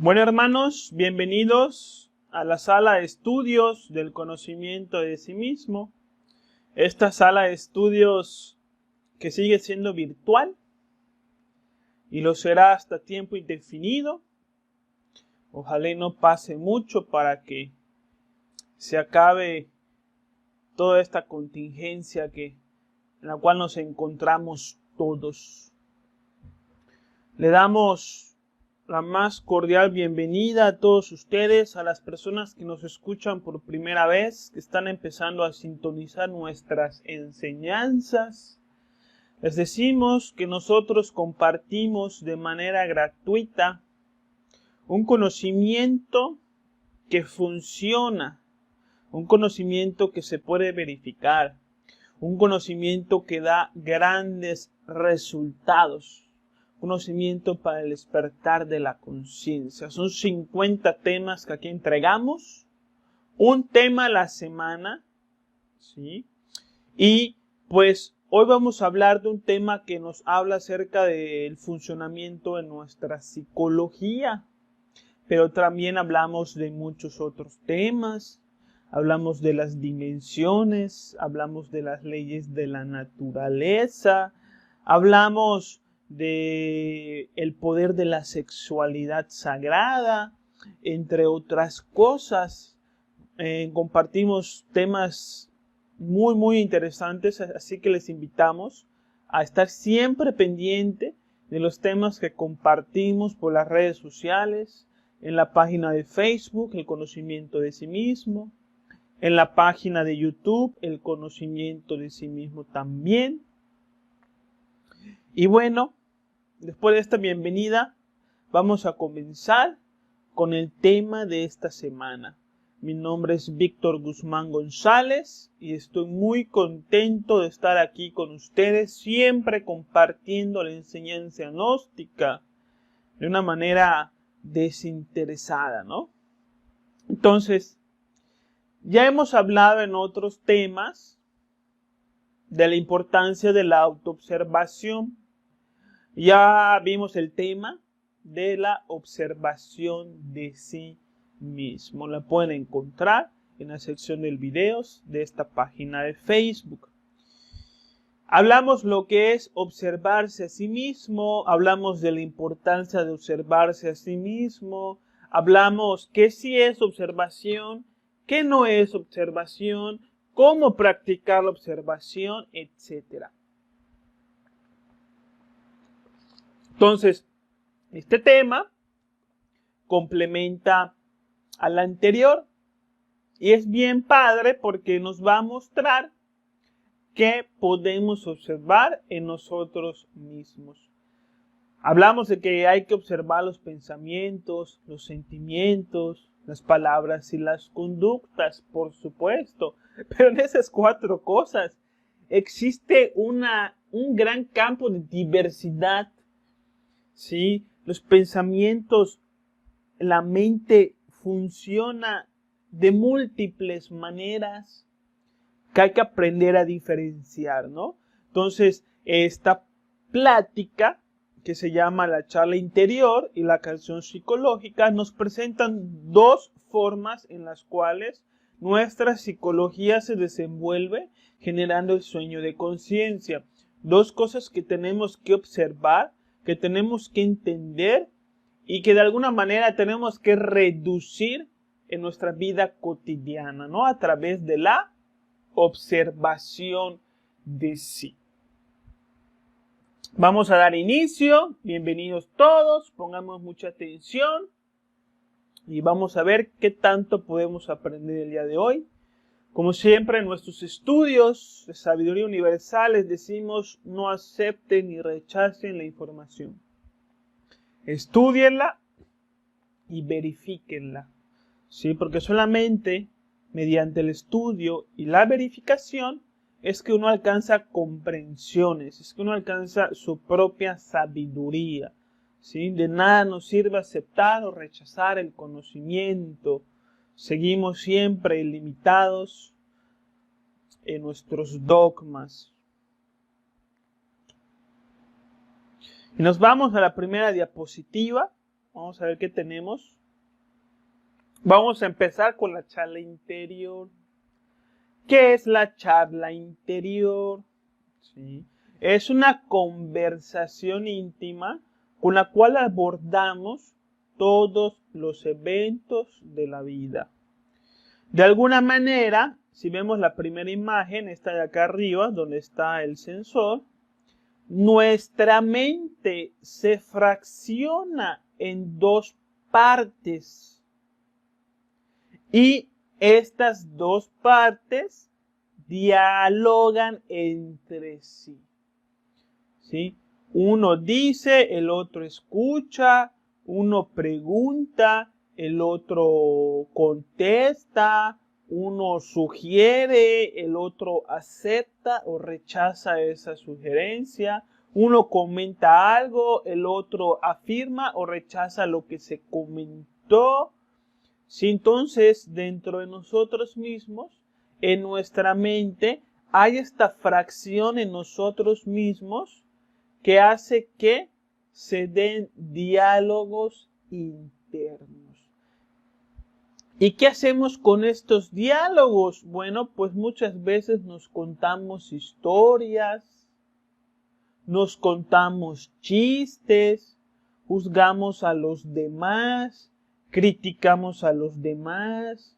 Bueno, hermanos, bienvenidos a la sala de estudios del conocimiento de sí mismo. Esta sala de estudios que sigue siendo virtual y lo será hasta tiempo indefinido. Ojalá no pase mucho para que se acabe toda esta contingencia en la cual nos encontramos todos. Le damos la más cordial bienvenida a todos ustedes, a las personas que nos escuchan por primera vez, que están empezando a sintonizar nuestras enseñanzas. Les decimos que nosotros compartimos de manera gratuita un conocimiento que funciona, un conocimiento que se puede verificar, un conocimiento que da grandes resultados. Conocimiento para el despertar de la conciencia. Son 50 temas que aquí entregamos, un tema a la semana, ¿sí? Y pues hoy vamos a hablar de un tema que nos habla acerca del funcionamiento de nuestra psicología, pero también hablamos de muchos otros temas. Hablamos de las dimensiones, hablamos de las leyes de la naturaleza, hablamos de el poder de la sexualidad sagrada, entre otras cosas. Compartimos temas muy interesantes, así que les invitamos a estar siempre pendiente de los temas que compartimos por las redes sociales, en la página de Facebook, El Conocimiento de Sí Mismo, en la página de YouTube, El Conocimiento de Sí Mismo también. Y bueno, después de esta bienvenida, vamos a comenzar con el tema de esta semana. Mi nombre es Víctor Guzmán González y estoy muy contento de estar aquí con ustedes, siempre compartiendo la enseñanza gnóstica de una manera desinteresada, ¿no? Entonces, ya hemos hablado en otros temas de la importancia de la autoobservación. Ya vimos el tema de la observación de sí mismo. La pueden encontrar en la sección de videos de esta página de Facebook. Hablamos lo que es observarse a sí mismo, hablamos de la importancia de observarse a sí mismo, hablamos qué sí es observación, qué no es observación, cómo practicar la observación, etc. Entonces, este tema complementa al anterior y es bien padre porque nos va a mostrar qué podemos observar en nosotros mismos. Hablamos de que hay que observar los pensamientos, los sentimientos, las palabras y las conductas, por supuesto. Pero en esas 4 cosas existe un gran campo de diversidad. ¿Sí? Los pensamientos, la mente funciona de múltiples maneras que hay que aprender a diferenciar, ¿no? Entonces, esta plática que se llama la charla interior y la canción psicológica nos presentan 2 formas en las cuales nuestra psicología se desenvuelve generando el sueño de conciencia. 2 cosas que tenemos que observar, que tenemos que entender y que de alguna manera tenemos que reducir en nuestra vida cotidiana, ¿no? A través de la observación de sí. Vamos a dar inicio. Bienvenidos todos. Pongamos mucha atención y vamos a ver qué tanto podemos aprender el día de hoy. Como siempre en nuestros estudios de sabiduría universal les decimos: no acepten ni rechacen la información. Estúdienla y verifíquenla. ¿Sí? Porque solamente mediante el estudio y la verificación es que uno alcanza comprensiones, es que uno alcanza su propia sabiduría. ¿Sí? De nada nos sirve aceptar o rechazar el conocimiento. Seguimos siempre limitados en nuestros dogmas. Y nos vamos a la primera diapositiva. Vamos a ver qué tenemos. Vamos a empezar con la charla interior. ¿Qué es la charla interior? ¿Sí? Es una conversación íntima con la cual abordamos todos los eventos de la vida. De alguna manera, si vemos la primera imagen, esta de acá arriba, donde está el sensor, nuestra mente se fracciona en dos partes. Y estas dos partes dialogan entre sí. ¿Sí? Uno dice, el otro escucha, uno pregunta, el otro contesta, uno sugiere, el otro acepta o rechaza esa sugerencia, uno comenta algo, el otro afirma o rechaza lo que se comentó. Si entonces dentro de nosotros mismos, en nuestra mente, hay esta fracción en nosotros mismos que hace que se den diálogos internos. ¿Y qué hacemos con estos diálogos? Bueno, pues muchas veces nos contamos historias, nos contamos chistes, juzgamos a los demás, criticamos a los demás,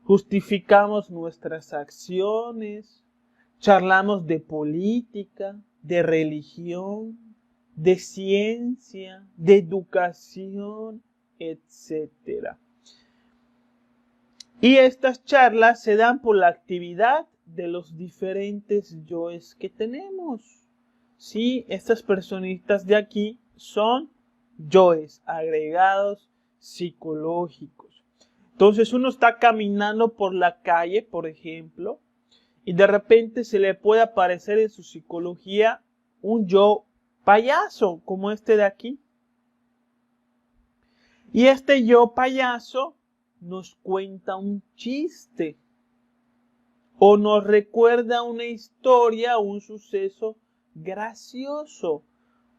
justificamos nuestras acciones, charlamos de política, de religión, de ciencia, de educación, etc. Y estas charlas se dan por la actividad de los diferentes yoes que tenemos. Sí, estas personitas de aquí son yoes, agregados psicológicos. Entonces uno está caminando por la calle, por ejemplo, y de repente se le puede aparecer en su psicología un yo payaso, como este de aquí. Y este yo payaso nos cuenta un chiste o nos recuerda una historia o un suceso gracioso.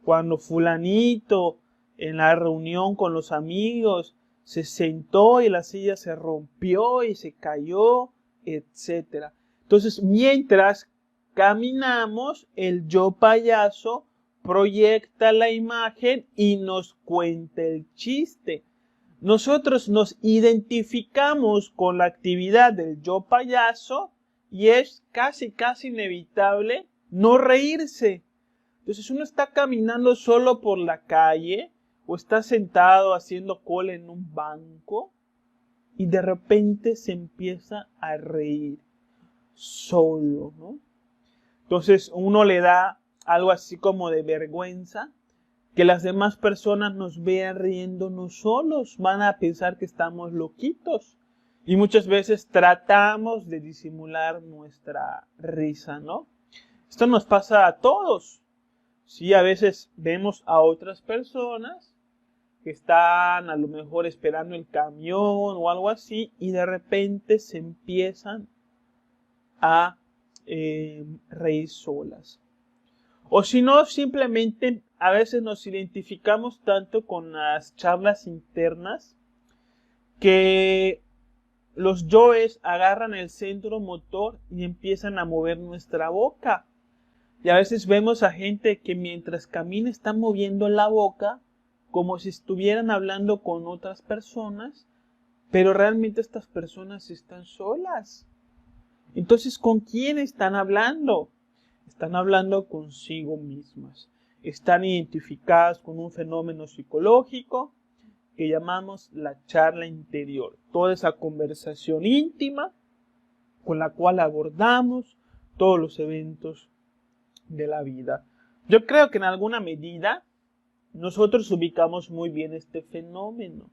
Cuando fulanito en la reunión con los amigos se sentó y la silla se rompió y se cayó, etc. Entonces, mientras caminamos, el yo payaso proyecta la imagen y nos cuenta el chiste. Nosotros nos identificamos con la actividad del yo payaso y es casi inevitable no reírse. Entonces uno está caminando solo por la calle o está sentado haciendo cola en un banco y de repente se empieza a reír solo, ¿no? Entonces uno le da algo así como de vergüenza que las demás personas nos vean riéndonos solos, van a pensar que estamos loquitos. Y muchas veces tratamos de disimular nuestra risa, ¿no? Esto nos pasa a todos. Sí, a veces vemos a otras personas que están a lo mejor esperando el camión o algo así y de repente se empiezan a reír solas. O si no, simplemente a veces nos identificamos tanto con las charlas internas que los yoes agarran el centro motor y empiezan a mover nuestra boca. Y a veces vemos a gente que mientras camina está moviendo la boca como si estuvieran hablando con otras personas, pero realmente estas personas están solas. Entonces, ¿con quién están hablando? Están hablando consigo mismas. Están identificadas con un fenómeno psicológico que llamamos la charla interior. Toda esa conversación íntima con la cual abordamos todos los eventos de la vida. Yo creo que en alguna medida nosotros ubicamos muy bien este fenómeno.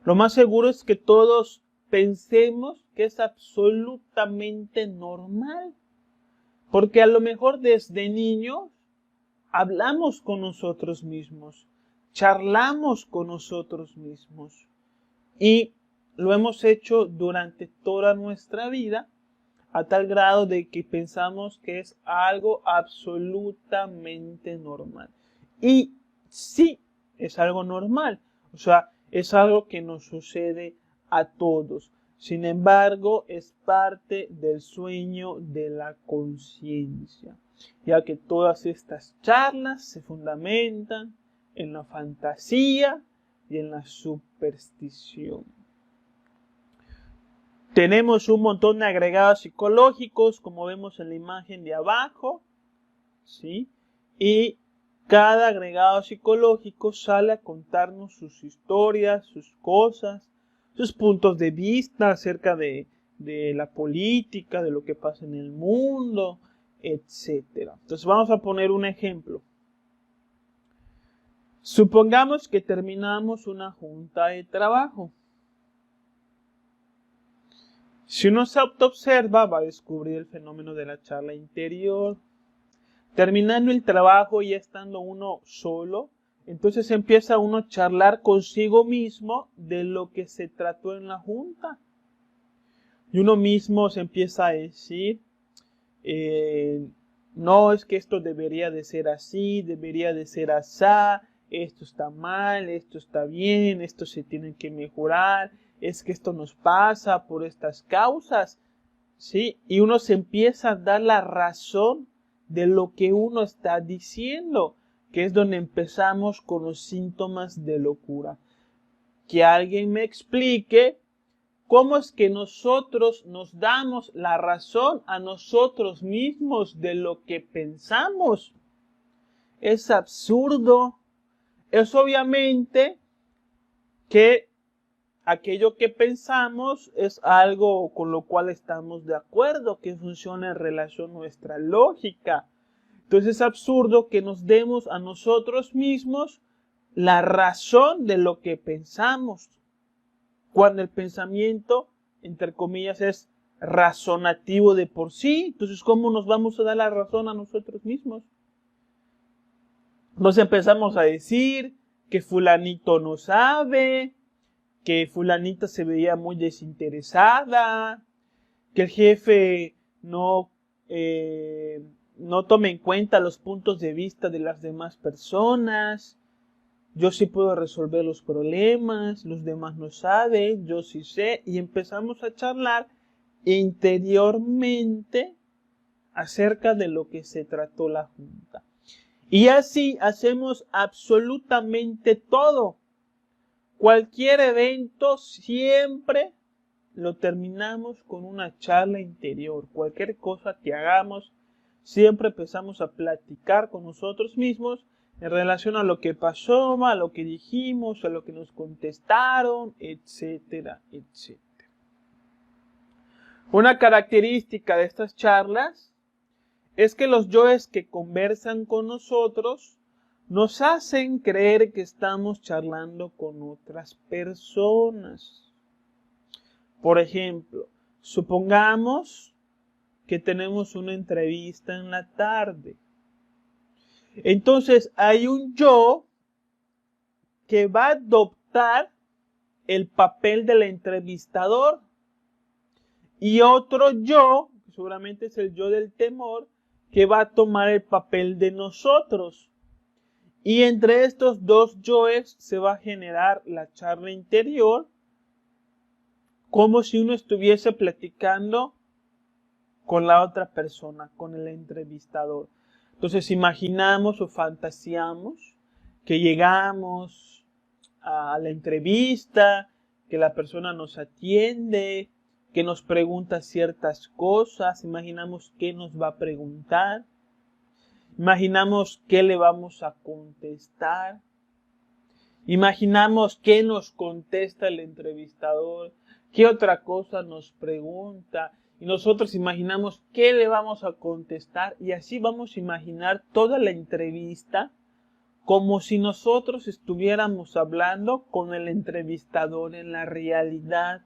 Lo más seguro es que todos pensemos que es absolutamente normal. Porque a lo mejor desde niños hablamos con nosotros mismos, charlamos con nosotros mismos y lo hemos hecho durante toda nuestra vida a tal grado de que pensamos que es algo absolutamente normal. Y sí, es algo normal, o sea, es algo que nos sucede a todos. Sin embargo, es parte del sueño de la conciencia, ya que todas estas charlas se fundamentan en la fantasía y en la superstición. Tenemos un montón de agregados psicológicos, como vemos en la imagen de abajo, ¿sí? Y cada agregado psicológico sale a contarnos sus historias, sus cosas, sus puntos de vista acerca de la política, de lo que pasa en el mundo, etc. Entonces vamos a poner un ejemplo. Supongamos que terminamos una junta de trabajo. Si uno se autoobserva, va a descubrir el fenómeno de la charla interior. Terminando el trabajo y estando uno solo, entonces empieza uno a charlar consigo mismo de lo que se trató en la junta. Y uno mismo se empieza a decir, no, es que esto debería de ser así, debería de ser asá, esto está mal, esto está bien, esto se tiene que mejorar, es que esto nos pasa por estas causas, ¿sí? Y uno se empieza a dar la razón de lo que uno está diciendo, que es donde empezamos con los síntomas de locura. Que alguien me explique cómo es que nosotros nos damos la razón a nosotros mismos de lo que pensamos. Es absurdo. Es obviamente que aquello que pensamos es algo con lo cual estamos de acuerdo, que funciona en relación a nuestra lógica. Entonces es absurdo que nos demos a nosotros mismos la razón de lo que pensamos, cuando el pensamiento, entre comillas, es razonativo de por sí. Entonces, ¿cómo nos vamos a dar la razón a nosotros mismos? Nos empezamos a decir que fulanito no sabe, que fulanita se veía muy desinteresada, que el jefe no tome en cuenta los puntos de vista de las demás personas. Yo sí puedo resolver los problemas, los demás no saben, yo sí sé. Y empezamos a charlar interiormente acerca de lo que se trató la junta. Y así hacemos absolutamente todo. Cualquier evento siempre lo terminamos con una charla interior. Cualquier cosa que hagamos, siempre empezamos a platicar con nosotros mismos en relación a lo que pasó, a lo que dijimos, a lo que nos contestaron, etcétera, etcétera. Una característica de estas charlas es que los yoes que conversan con nosotros nos hacen creer que estamos charlando con otras personas. Por ejemplo, supongamos que tenemos una entrevista en la tarde. Entonces hay un yo que va a adoptar el papel del entrevistador y otro yo, que seguramente es el yo del temor, que va a tomar el papel de nosotros. Y entre estos dos yoes se va a generar la charla interior, como si uno estuviese platicando con la otra persona, con el entrevistador. Entonces imaginamos o fantaseamos que llegamos a la entrevista, que la persona nos atiende, que nos pregunta ciertas cosas, imaginamos qué nos va a preguntar, imaginamos qué le vamos a contestar, imaginamos qué nos contesta el entrevistador, qué otra cosa nos pregunta, y nosotros imaginamos qué le vamos a contestar, y así vamos a imaginar toda la entrevista como si nosotros estuviéramos hablando con el entrevistador en la realidad.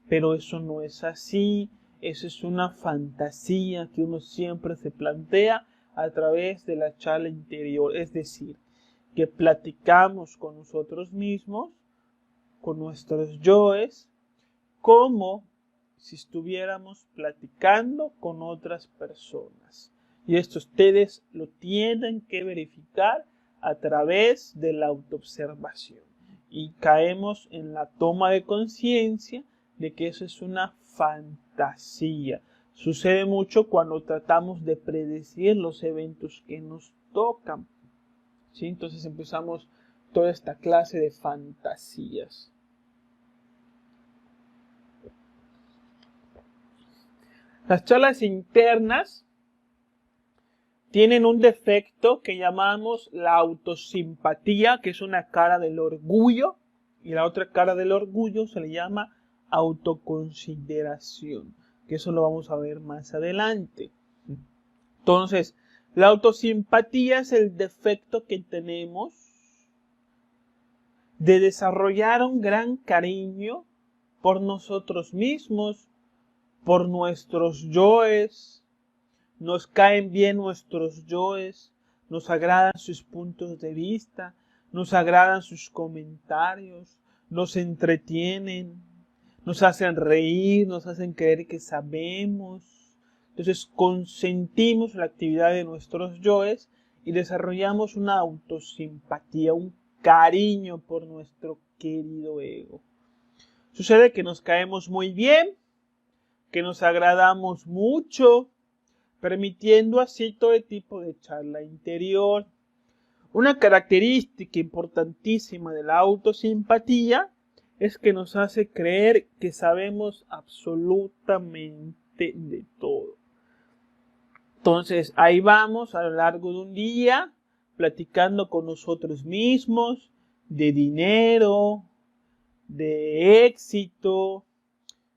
Pero eso no es así, eso es una fantasía que uno siempre se plantea a través de la charla interior, es decir, que platicamos con nosotros mismos, con nuestros yoes, como si estuviéramos platicando con otras personas. Y esto ustedes lo tienen que verificar a través de la autoobservación. Y caemos en la toma de conciencia de que eso es una fantasía. Sucede mucho cuando tratamos de predecir los eventos que nos tocan, ¿sí? Entonces empezamos toda esta clase de fantasías. Las charlas internas tienen un defecto que llamamos la autosimpatía, que es una cara del orgullo, y la otra cara del orgullo se le llama autoconsideración, que eso lo vamos a ver más adelante. Entonces, la autosimpatía es el defecto que tenemos de desarrollar un gran cariño por nosotros mismos, por nuestros yoes. Nos caen bien nuestros yoes, nos agradan sus puntos de vista, nos agradan sus comentarios, nos entretienen, nos hacen reír, nos hacen creer que sabemos. Entonces consentimos la actividad de nuestros yoes y desarrollamos una autosimpatía, un cariño por nuestro querido ego. Sucede que nos caemos muy bien, que nos agradamos mucho, permitiendo así todo tipo de charla interior. Una característica importantísima de la autosimpatía es que nos hace creer que sabemos absolutamente de todo. Entonces, ahí vamos a lo largo de un día, platicando con nosotros mismos de dinero, de éxito,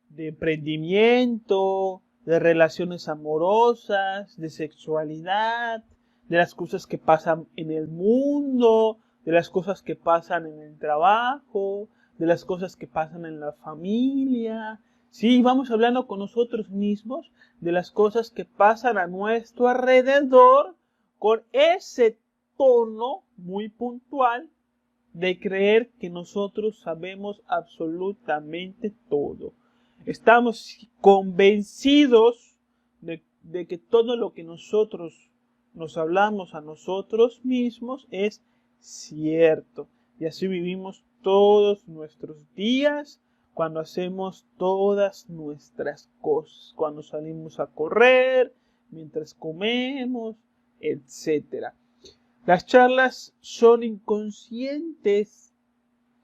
de emprendimiento, de relaciones amorosas, de sexualidad, de las cosas que pasan en el mundo, de las cosas que pasan en el trabajo, de las cosas que pasan en la familia. Sí, vamos hablando con nosotros mismos de las cosas que pasan a nuestro alrededor con ese tono muy puntual de creer que nosotros sabemos absolutamente todo. Estamos convencidos de que todo lo que nosotros nos hablamos a nosotros mismos es cierto. Y así vivimos todos nuestros días, cuando hacemos todas nuestras cosas, cuando salimos a correr, mientras comemos, etc. Las charlas son inconscientes.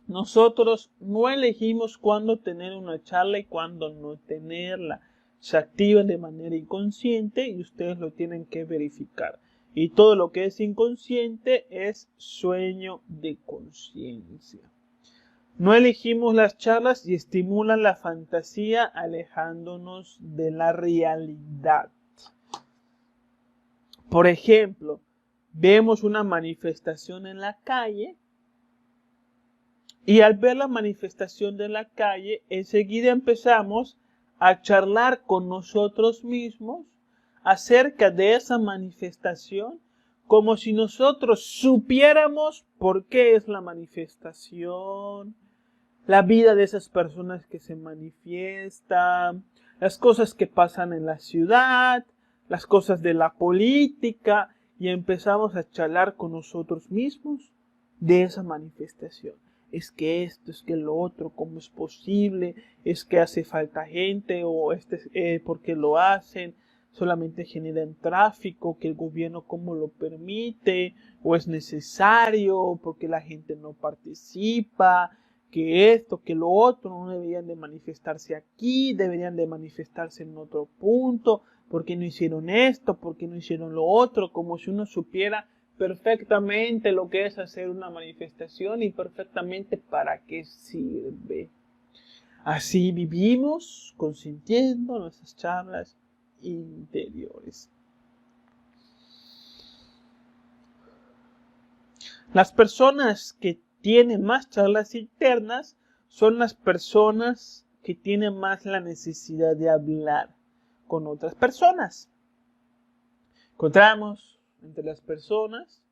Nosotros no elegimos cuándo tener una charla y cuándo no tenerla. Se activan de manera inconsciente y ustedes lo tienen que verificar. Y todo lo que es inconsciente es sueño de conciencia. No elegimos las charlas y estimulan la fantasía alejándonos de la realidad. Por ejemplo, vemos una manifestación en la calle y al ver la manifestación de la calle, enseguida empezamos a charlar con nosotros mismos acerca de esa manifestación, como si nosotros supiéramos por qué es la manifestación, la vida de esas personas que se manifiestan, las cosas que pasan en la ciudad, las cosas de la política, y empezamos a charlar con nosotros mismos de esa manifestación. Es que esto, es que lo otro, ¿cómo es posible? Es que hace falta gente, o ¿por qué lo hacen? Solamente generan tráfico, que el gobierno cómo lo permite, o es necesario, porque la gente no participa, que esto, que lo otro, no deberían de manifestarse aquí, deberían de manifestarse en otro punto, ¿por qué no hicieron esto? ¿Por qué no hicieron lo otro? Como si uno supiera perfectamente lo que es hacer una manifestación y perfectamente para qué sirve. Así vivimos consintiendo nuestras charlas interiores. Las personas que tienen más charlas internas son las personas que tienen más la necesidad de hablar con otras personas. Encontramos entre las personas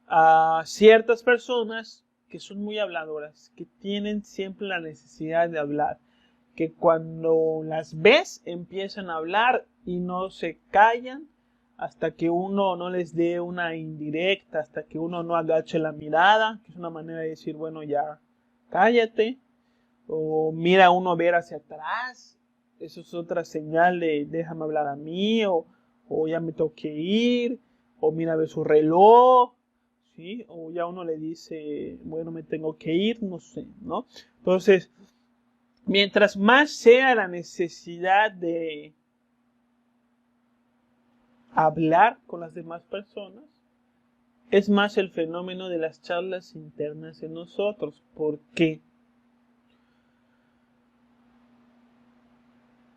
a ciertas personas que son muy habladoras, que tienen siempre la necesidad de hablar, que cuando las ves empiezan a hablar y no se callan hasta que uno no les dé una indirecta, hasta que uno no agache la mirada, que es una manera de decir, bueno, ya cállate, o mira uno ver hacia atrás, eso es otra señal de déjame hablar a mí, o ya me tengo que ir, o mira a ver su reloj, ¿sí? O ya uno le dice, bueno, me tengo que ir, no sé, ¿no? Entonces, mientras más sea la necesidad de hablar con las demás personas, es más el fenómeno de las charlas internas en nosotros. ¿Por qué?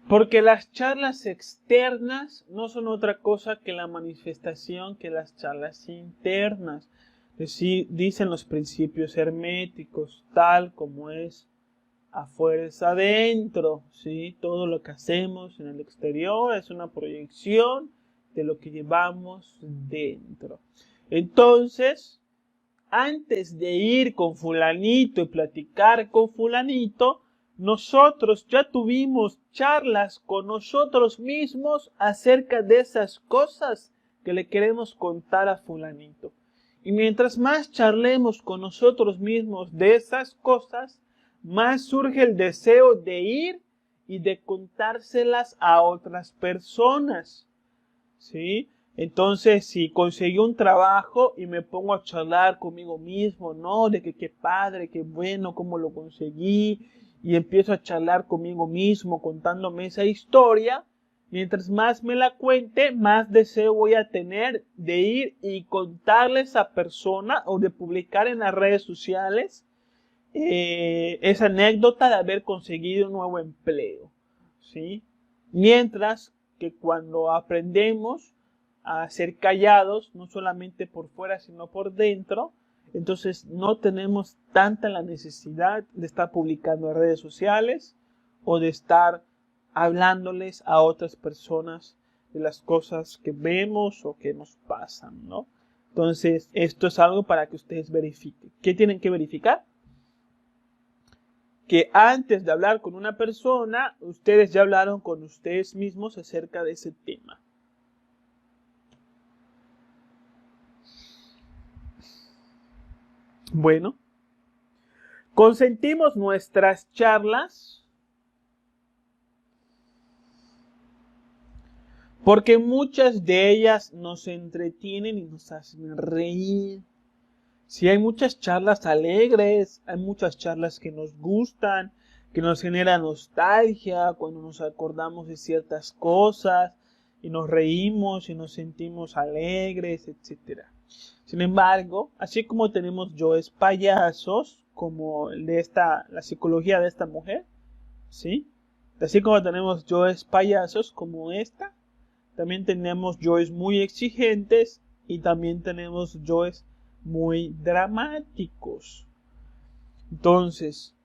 Porque las charlas externas no son otra cosa que la manifestación que las charlas internas. Dicen los principios herméticos, tal como es afuera es adentro, ¿sí? Todo lo que hacemos en el exterior es una proyección de lo que llevamos dentro. Entonces, antes de ir con fulanito y platicar con fulanito, nosotros ya tuvimos charlas con nosotros mismos acerca de esas cosas que le queremos contar a fulanito. Y mientras más charlemos con nosotros mismos de esas cosas, más surge el deseo de ir y de contárselas a otras personas, ¿sí? Entonces, si conseguí un trabajo y me pongo a charlar conmigo mismo, ¿no? De que qué padre, qué bueno, cómo lo conseguí, y empiezo a charlar conmigo mismo contándome esa historia, mientras más me la cuente, más deseo voy a tener de ir y contarle a esa persona o de publicar en las redes sociales esa anécdota de haber conseguido un nuevo empleo, ¿sí? Mientras que cuando aprendemos a ser callados, no solamente por fuera, sino por dentro, entonces no tenemos tanta la necesidad de estar publicando en redes sociales o de estar hablándoles a otras personas de las cosas que vemos o que nos pasan, ¿no? Entonces, esto es algo para que ustedes verifiquen. ¿Qué tienen que verificar? Que antes de hablar con una persona, ustedes ya hablaron con ustedes mismos acerca de ese tema. Bueno, consentimos nuestras charlas porque muchas de ellas nos entretienen y nos hacen reír. Si hay muchas charlas alegres, hay muchas charlas que nos gustan, que nos generan nostalgia cuando nos acordamos de ciertas cosas y nos reímos y nos sentimos alegres, etc. Sin embargo, así como tenemos yoes payasos, como el de la psicología de esta mujer, ¿sí? Así como tenemos yoes payasos como esta, también tenemos yoes muy exigentes y también tenemos yoes muy dramáticos. Entonces,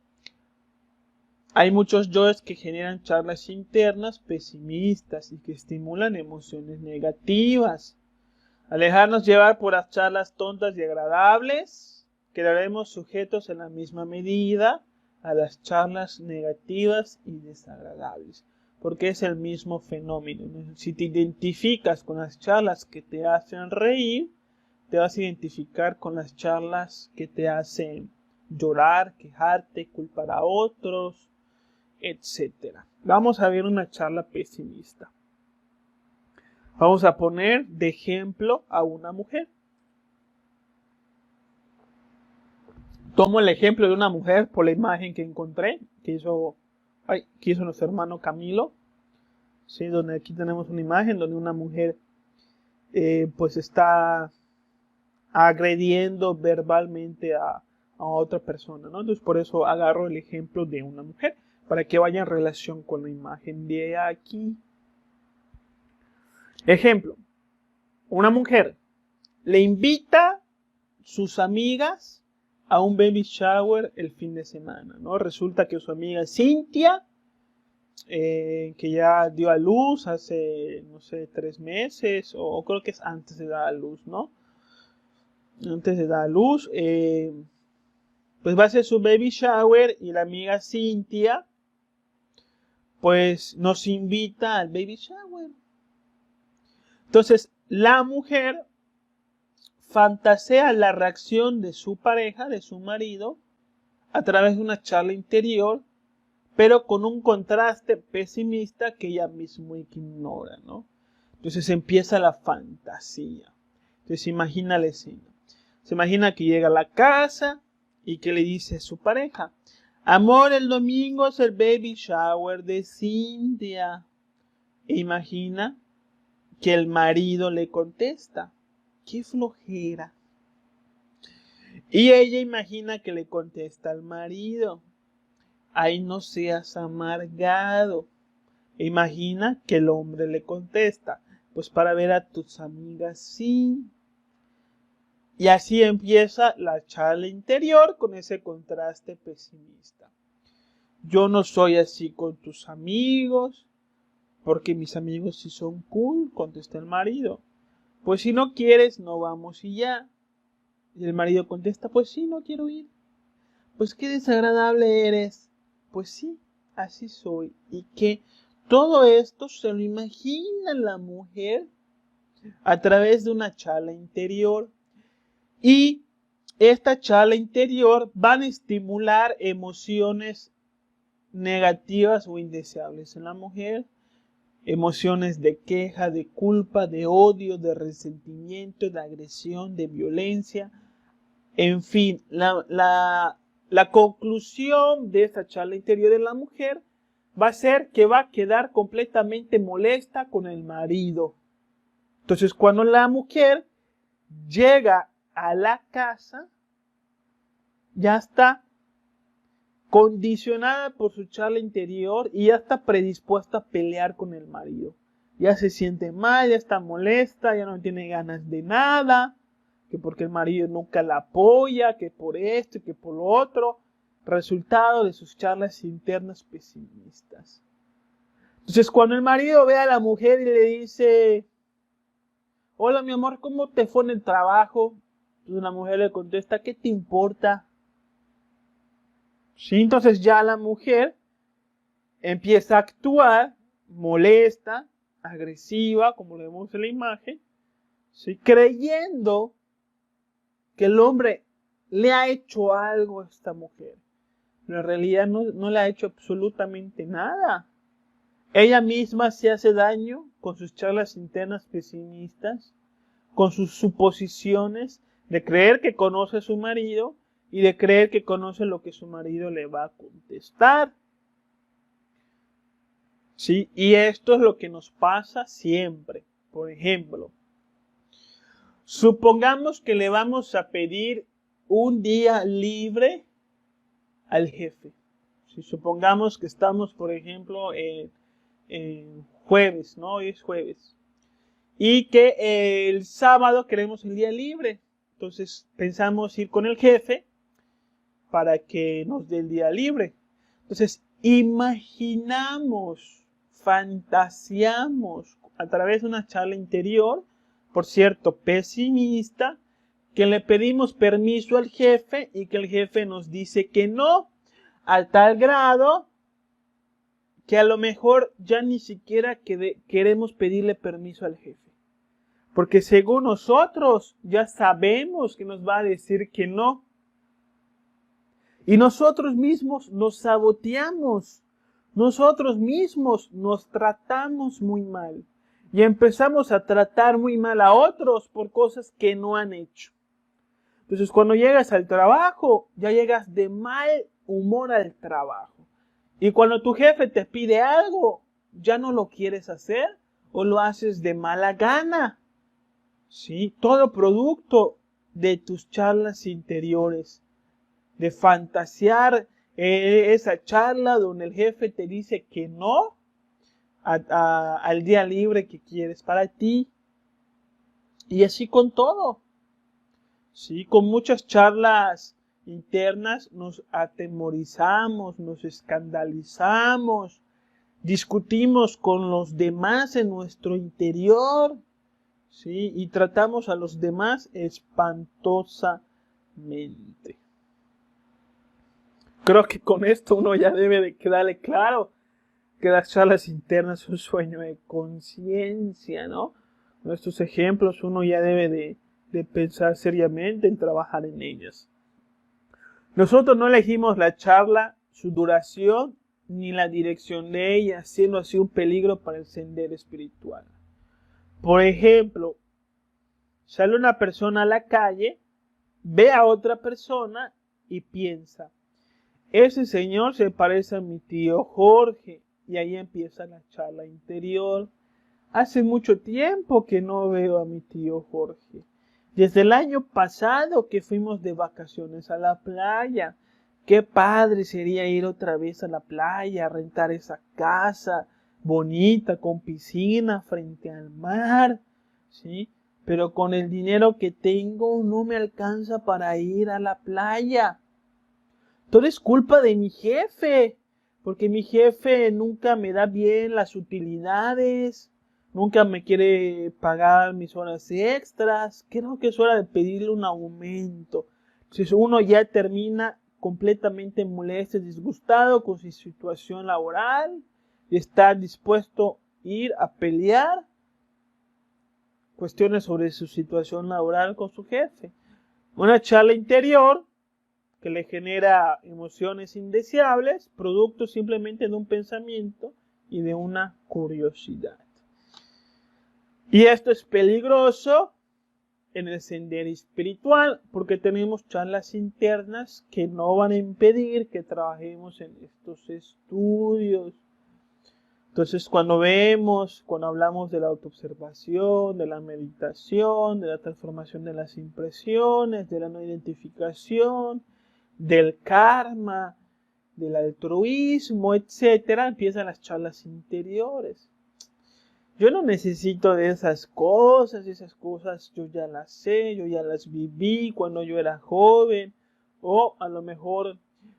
hay muchos yoes que generan charlas internas pesimistas y que estimulan emociones negativas. Al dejarnos llevar por las charlas tontas y agradables, quedaremos sujetos en la misma medida a las charlas negativas y desagradables, porque es el mismo fenómeno. Si te identificas con las charlas que te hacen reír, te vas a identificar con las charlas que te hacen llorar, quejarte, culpar a otros, etc. Vamos a ver una charla pesimista. Vamos a poner de ejemplo a una mujer. Tomo el ejemplo de una mujer por la imagen que encontré, que hizo nuestro hermano Camilo. ¿Sí? Donde aquí tenemos una imagen donde una mujer pues está agrediendo verbalmente a otra persona, ¿no? Entonces por eso agarro el ejemplo de una mujer, para que vaya en relación con la imagen de aquí. Ejemplo, una mujer le invita sus amigas a un baby shower el fin de semana, ¿no? Resulta que su amiga Cintia, que ya dio a luz hace, no sé, 3 meses, o creo que es antes de dar a luz, ¿no? Antes de dar a luz, pues va a ser su baby shower y la amiga Cintia, pues nos invita al baby shower. Entonces, la mujer fantasea la reacción de su pareja, de su marido, a través de una charla interior, pero con un contraste pesimista que ella mismo ignora, ¿no? Entonces empieza la fantasía. Entonces imagina la escena. Se imagina que llega a la casa y que le dice a su pareja: amor, el domingo es el baby shower de Cintia. E imagina que el marido le contesta: qué flojera. Y ella imagina que le contesta al marido: ay, no seas amargado. E imagina que el hombre le contesta: pues para ver a tus amigas, sí. Y así empieza la charla interior con ese contraste pesimista. Yo no soy así con tus amigos, porque mis amigos sí son cool, contesta el marido. Pues si no quieres, no vamos y ya. Y el marido contesta: pues sí, no quiero ir. Pues qué desagradable eres. Pues sí, así soy. Y que todo esto se lo imagina la mujer a través de una charla interior. Y esta charla interior van a estimular emociones negativas o indeseables en la mujer. Emociones de queja, de culpa, de odio, de resentimiento, de agresión, de violencia. En fin, la conclusión de esta charla interior de la mujer va a ser que va a quedar completamente molesta con el marido. Entonces, cuando la mujer llega a la casa, ya está condicionada por su charla interior y ya está predispuesta a pelear con el marido. Ya se siente mal, ya está molesta, ya no tiene ganas de nada, que porque el marido nunca la apoya, que por esto y que por lo otro, resultado de sus charlas internas pesimistas. Entonces, cuando el marido ve a la mujer y le dice: hola, mi amor, ¿cómo te fue en el trabajo? Entonces la mujer le contesta: ¿qué te importa? Sí, entonces ya la mujer empieza a actuar molesta, agresiva, como lo vemos en la imagen, ¿sí? Creyendo que el hombre le ha hecho algo a esta mujer. Pero en realidad no le ha hecho absolutamente nada. Ella misma se hace daño con sus charlas internas pesimistas, con sus suposiciones de creer que conoce a su marido y de creer que conoce lo que su marido le va a contestar. ¿Sí? Y esto es lo que nos pasa siempre. Por ejemplo, supongamos que le vamos a pedir un día libre al jefe. Si supongamos que estamos, por ejemplo, en jueves, ¿no? Hoy es jueves. Y que el sábado queremos el día libre. Entonces pensamos ir con el jefe para que nos dé el día libre. Entonces imaginamos, fantasiamos a través de una charla interior, por cierto, pesimista, que le pedimos permiso al jefe y que el jefe nos dice que no, a tal grado que a lo mejor ya ni siquiera queremos pedirle permiso al jefe. Porque según nosotros ya sabemos que nos va a decir que no. Y nosotros mismos nos saboteamos. Nosotros mismos nos tratamos muy mal. Y empezamos a tratar muy mal a otros por cosas que no han hecho. Entonces cuando llegas al trabajo, ya llegas de mal humor al trabajo. Y cuando tu jefe te pide algo, ya no lo quieres hacer o lo haces de mala gana. ¿Sí? Todo producto de tus charlas interiores, de fantasear esa charla donde el jefe te dice que no al día libre que quieres para ti. Y así con todo. ¿Sí? Con muchas charlas internas nos atemorizamos, nos escandalizamos, discutimos con los demás en nuestro interior. ¿Sí? Y tratamos a los demás espantosamente. Creo que con esto uno ya debe de quedarle claro que las charlas internas son un sueño de conciencia, ¿no? Estos ejemplos uno ya debe de pensar seriamente en trabajar en ellas. Nosotros no elegimos la charla, su duración, ni la dirección de ella, siendo así un peligro para el sendero espiritual. Por ejemplo, sale una persona a la calle, ve a otra persona y piensa, ese señor se parece a mi tío Jorge, y ahí empieza la charla interior. Hace mucho tiempo que no veo a mi tío Jorge. Desde el año pasado que fuimos de vacaciones a la playa. Qué padre sería ir otra vez a la playa, rentar esa casa bonita con piscina frente al mar, ¿sí? Pero con el dinero que tengo no me alcanza para ir a la playa. Todo es culpa de mi jefe, porque mi jefe nunca me da bien las utilidades, nunca me quiere pagar mis horas extras. Creo que es hora de pedirle un aumento. Entonces uno ya termina completamente molesto y disgustado con su situación laboral y está dispuesto a ir a pelear cuestiones sobre su situación laboral con su jefe. Una charla interior que le genera emociones indeseables, producto simplemente de un pensamiento y de una curiosidad. Y esto es peligroso en el sendero espiritual, porque tenemos charlas internas que no van a impedir que trabajemos en estos estudios. Entonces, cuando hablamos de la autoobservación, de la meditación, de la transformación de las impresiones, de la no identificación, del karma, del altruismo, etcétera, empiezan las charlas interiores. Yo no necesito de esas cosas yo ya las sé, yo ya las viví cuando yo era joven, o a lo mejor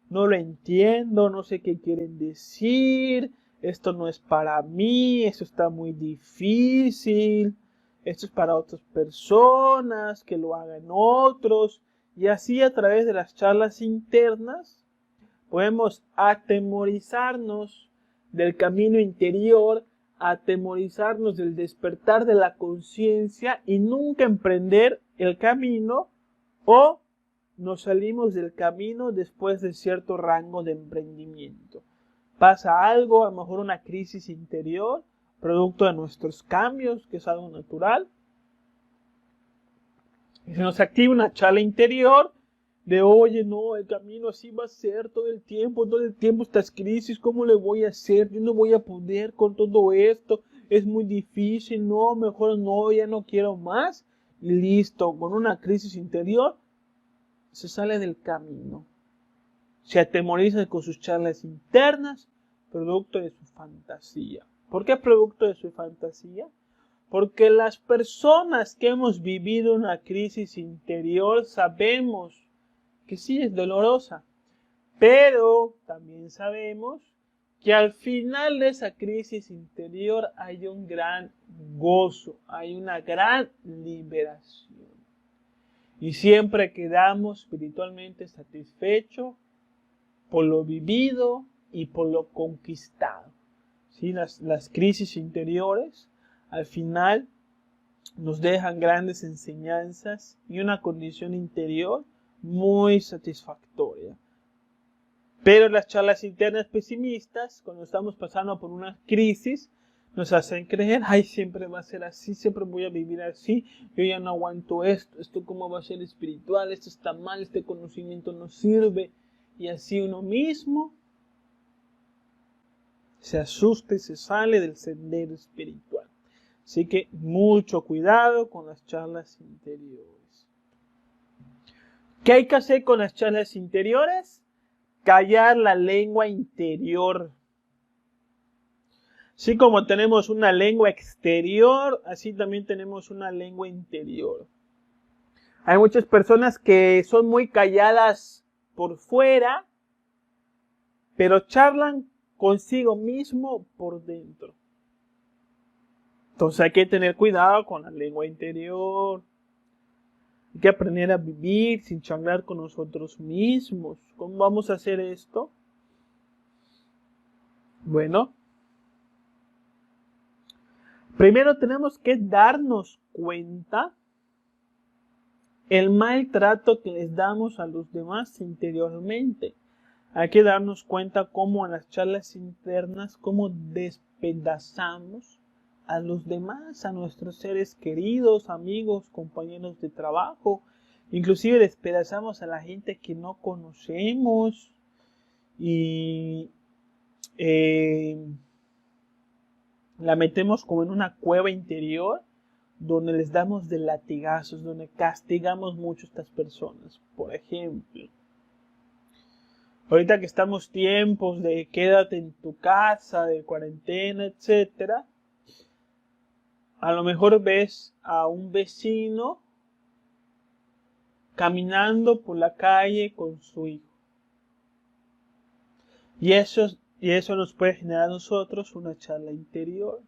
no lo entiendo, no sé qué quieren decir, esto no es para mí, esto está muy difícil, esto es para otras personas, que lo hagan otros, y así a través de las charlas internas podemos atemorizarnos del camino interior, atemorizarnos del despertar de la conciencia y nunca emprender el camino, o nos salimos del camino después de cierto rango de emprendimiento. Pasa algo, a lo mejor una crisis interior, producto de nuestros cambios, que es algo natural. Y se nos activa una charla interior de, oye, no, el camino así va a ser todo el tiempo estas crisis, ¿cómo le voy a hacer? Yo no voy a poder con todo esto, es muy difícil, no, mejor no, ya no quiero más. Y listo, con una crisis interior, se sale del camino. Se atemoriza con sus charlas internas, producto de su fantasía. ¿Por qué producto de su fantasía? Porque las personas que hemos vivido una crisis interior sabemos que sí es dolorosa, pero también sabemos que al final de esa crisis interior hay un gran gozo, hay una gran liberación. Y siempre quedamos espiritualmente satisfechos por lo vivido y por lo conquistado. ¿Sí? Las crisis interiores al final nos dejan grandes enseñanzas y una condición interior muy satisfactoria. Pero las charlas internas pesimistas, cuando estamos pasando por una crisis, nos hacen creer, ay, siempre va a ser así, siempre voy a vivir así, yo ya no aguanto esto cómo va a ser espiritual, esto está mal, este conocimiento no sirve. Y así uno mismo se asusta y se sale del sendero espiritual. Así que mucho cuidado con las charlas interiores. ¿Qué hay que hacer con las charlas interiores? Callar la lengua interior. Así como tenemos una lengua exterior, así también tenemos una lengua interior. Hay muchas personas que son muy calladas por fuera, pero charlan consigo mismo por dentro. Entonces hay que tener cuidado con la lengua interior. Hay que aprender a vivir sin charlar con nosotros mismos. ¿Cómo vamos a hacer esto? Bueno, Primero tenemos que darnos cuenta el maltrato que les damos a los demás interiormente. Hay que darnos cuenta cómo en las charlas internas, cómo despedazamos a los demás, a nuestros seres queridos, amigos, compañeros de trabajo. Inclusive despedazamos a la gente que no conocemos y la metemos como en una cueva interior donde les damos de latigazos, donde castigamos mucho a estas personas. Por ejemplo, ahorita que estamos tiempos de quédate en tu casa, de cuarentena, etcétera, a lo mejor ves a un vecino caminando por la calle con su hijo. Y eso nos puede generar a nosotros una charla interior.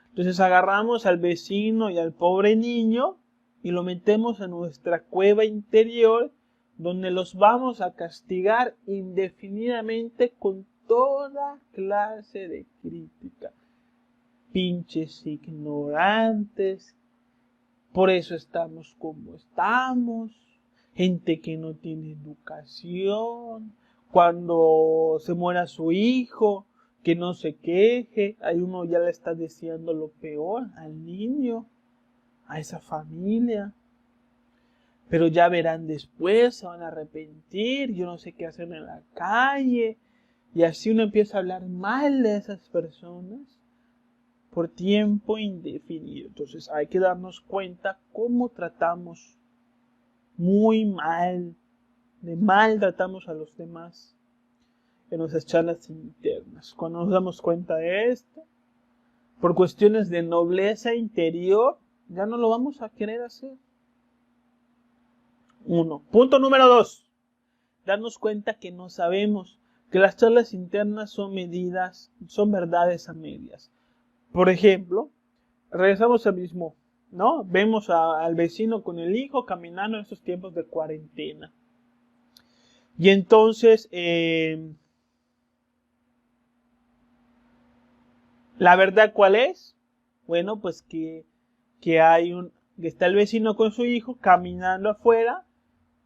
Entonces agarramos al vecino y al pobre niño y lo metemos en nuestra cueva interior, donde los vamos a castigar indefinidamente con toda clase de crítica. Pinches ignorantes, por eso estamos como estamos, gente que no tiene educación, cuando se muera su hijo, que no se queje, hay uno ya le está deseando lo peor al niño, a esa familia. Pero ya verán después, se van a arrepentir, yo no sé qué hacer en la calle. Y así uno empieza a hablar mal de esas personas por tiempo indefinido. Entonces hay que darnos cuenta cómo tratamos muy mal, de mal tratamos a los demás en nuestras charlas internas. Cuando nos damos cuenta de esto, por cuestiones de nobleza interior, ya no lo vamos a querer hacer. 1. Punto número 2. Darnos cuenta que no sabemos, que las charlas internas son medidas, son verdades a medias. Por ejemplo, regresamos al mismo, ¿no? Vemos al vecino con el hijo caminando en estos tiempos de cuarentena. Y entonces, ¿la verdad cuál es? Bueno, pues que está el vecino con su hijo caminando afuera,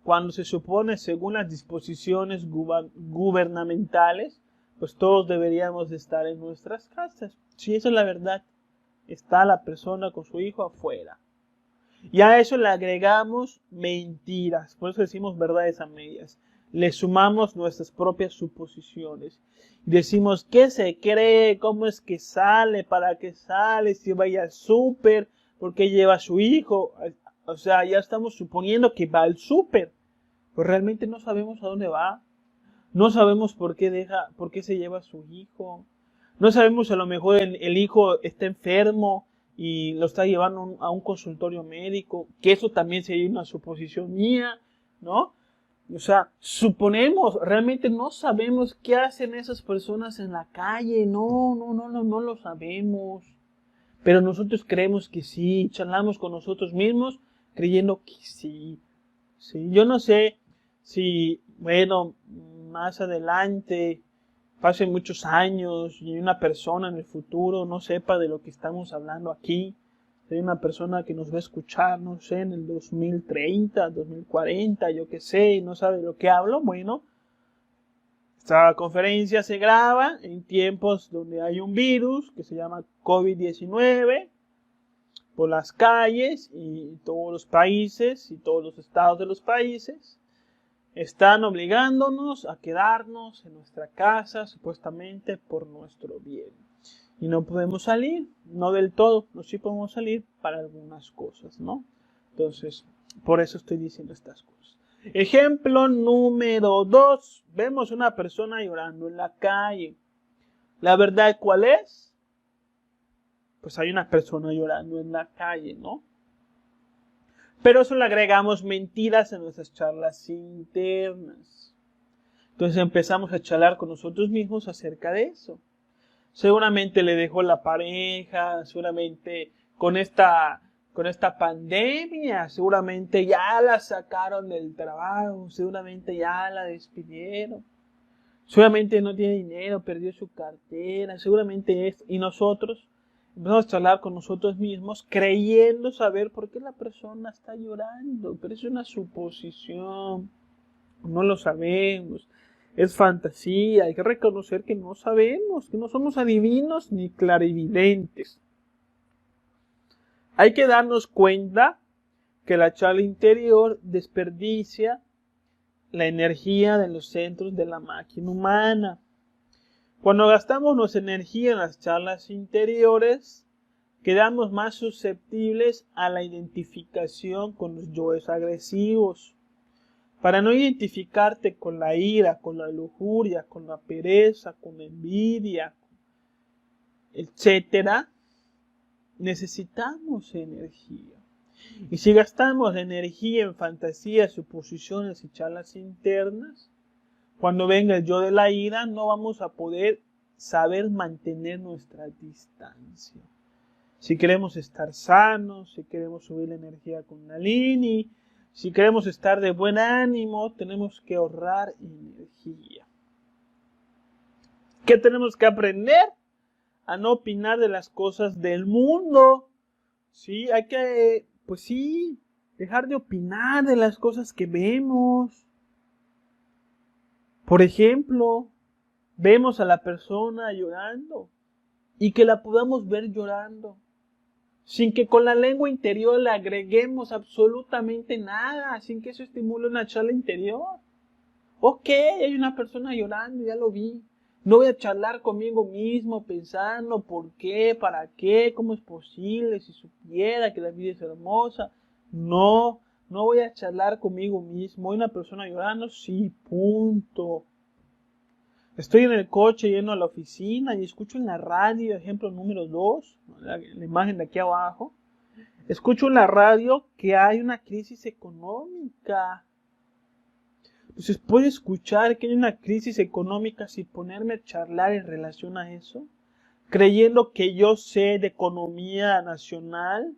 cuando se supone, según las disposiciones gubernamentales, pues todos deberíamos de estar en nuestras casas. Sí, esa es la verdad. Está la persona con su hijo afuera. Y a eso le agregamos mentiras. Por eso decimos verdades a medias. Le sumamos nuestras propias suposiciones. Decimos, ¿qué se cree? ¿Cómo es que sale? ¿Para qué sale? Si vaya al súper, ¿por qué lleva a su hijo? O sea, ya estamos suponiendo que va al súper. Pues realmente no sabemos a dónde va. No sabemos por qué se lleva a su hijo. No sabemos, a lo mejor el hijo está enfermo y lo está llevando a un consultorio médico, que eso también sería una suposición mía, ¿no? O sea, suponemos, realmente no sabemos qué hacen esas personas en la calle, no lo sabemos. Pero nosotros creemos que sí, charlamos con nosotros mismos creyendo que sí. Sí, yo no sé si, bueno, más adelante, pasen muchos años y una persona en el futuro no sepa de lo que estamos hablando aquí. Si hay una persona que nos va a escuchar, no sé, en el 2030, 2040, yo qué sé, y no sabe de lo que hablo, bueno, esta conferencia se graba en tiempos donde hay un virus que se llama COVID-19 por las calles y todos los países y todos los estados de los países están obligándonos a quedarnos en nuestra casa supuestamente por nuestro bien. Y no podemos salir, no del todo, no sí podemos salir para algunas cosas, ¿no? Entonces, por eso estoy diciendo estas cosas. Ejemplo número 2. Vemos una persona llorando en la calle. ¿La verdad cuál es? Pues hay una persona llorando en la calle, ¿no? Pero eso le agregamos mentiras en nuestras charlas internas. Entonces empezamos a charlar con nosotros mismos acerca de eso. Seguramente le dejó la pareja, seguramente con esta pandemia, seguramente ya la sacaron del trabajo, seguramente ya la despidieron. Seguramente no tiene dinero, perdió su cartera, seguramente es. Y nosotros Empezamos a charlar con nosotros mismos creyendo saber por qué la persona está llorando, pero es una suposición, no lo sabemos, es fantasía, hay que reconocer que no sabemos, que no somos adivinos ni clarividentes. Hay que darnos cuenta que la charla interior desperdicia la energía de los centros de la máquina humana. Cuando gastamos nuestra energía en las charlas interiores, quedamos más susceptibles a la identificación con los yoes agresivos. Para no identificarte con la ira, con la lujuria, con la pereza, con la envidia, etc., necesitamos energía. Y si gastamos la energía en fantasías, suposiciones y charlas internas, cuando venga el yo de la ira, no vamos a poder saber mantener nuestra distancia. Si queremos estar sanos, si queremos subir la energía Kundalini, si queremos estar de buen ánimo, tenemos que ahorrar energía. ¿Qué tenemos que aprender? A no opinar de las cosas del mundo. Sí, hay que, pues sí, dejar de opinar de las cosas que vemos. Por ejemplo, vemos a la persona llorando y que la podamos ver llorando, sin que con la lengua interior le agreguemos absolutamente nada, sin que eso estimule una charla interior. Ok, hay una persona llorando, ya lo vi. No voy a charlar conmigo mismo pensando por qué, para qué, cómo es posible, si supiera que la vida es hermosa. No voy a charlar conmigo mismo. ¿Hay una persona llorando? Sí, punto. Estoy en el coche yendo a la oficina y escucho en la radio, ejemplo número 2, la imagen de aquí abajo. Escucho en la radio que hay una crisis económica. Entonces, ¿puedo escuchar que hay una crisis económica sin ponerme a charlar en relación a eso? Creyendo que yo sé de economía nacional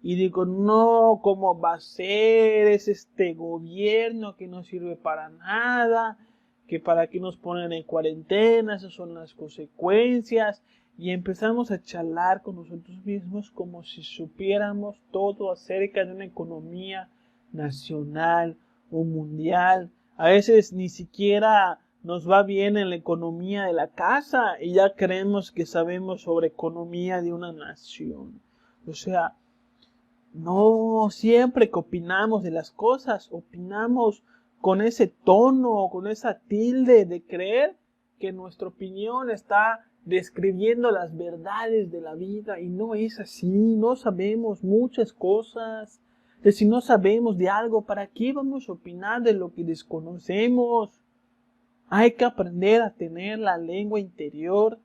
y digo, no, ¿cómo va a ser? Es este gobierno que no sirve para nada, que para qué nos ponen en cuarentena, esas son las consecuencias. Y empezamos a charlar con nosotros mismos como si supiéramos todo acerca de una economía nacional o mundial. A veces ni siquiera nos va bien en la economía de la casa y ya creemos que sabemos sobre economía de una nación. O sea, no siempre que opinamos de las cosas, opinamos con ese tono, con esa tilde de creer que nuestra opinión está describiendo las verdades de la vida y no es así, no sabemos muchas cosas. Si no sabemos de algo, ¿para qué vamos a opinar de lo que desconocemos? Hay que aprender a tener la lengua interior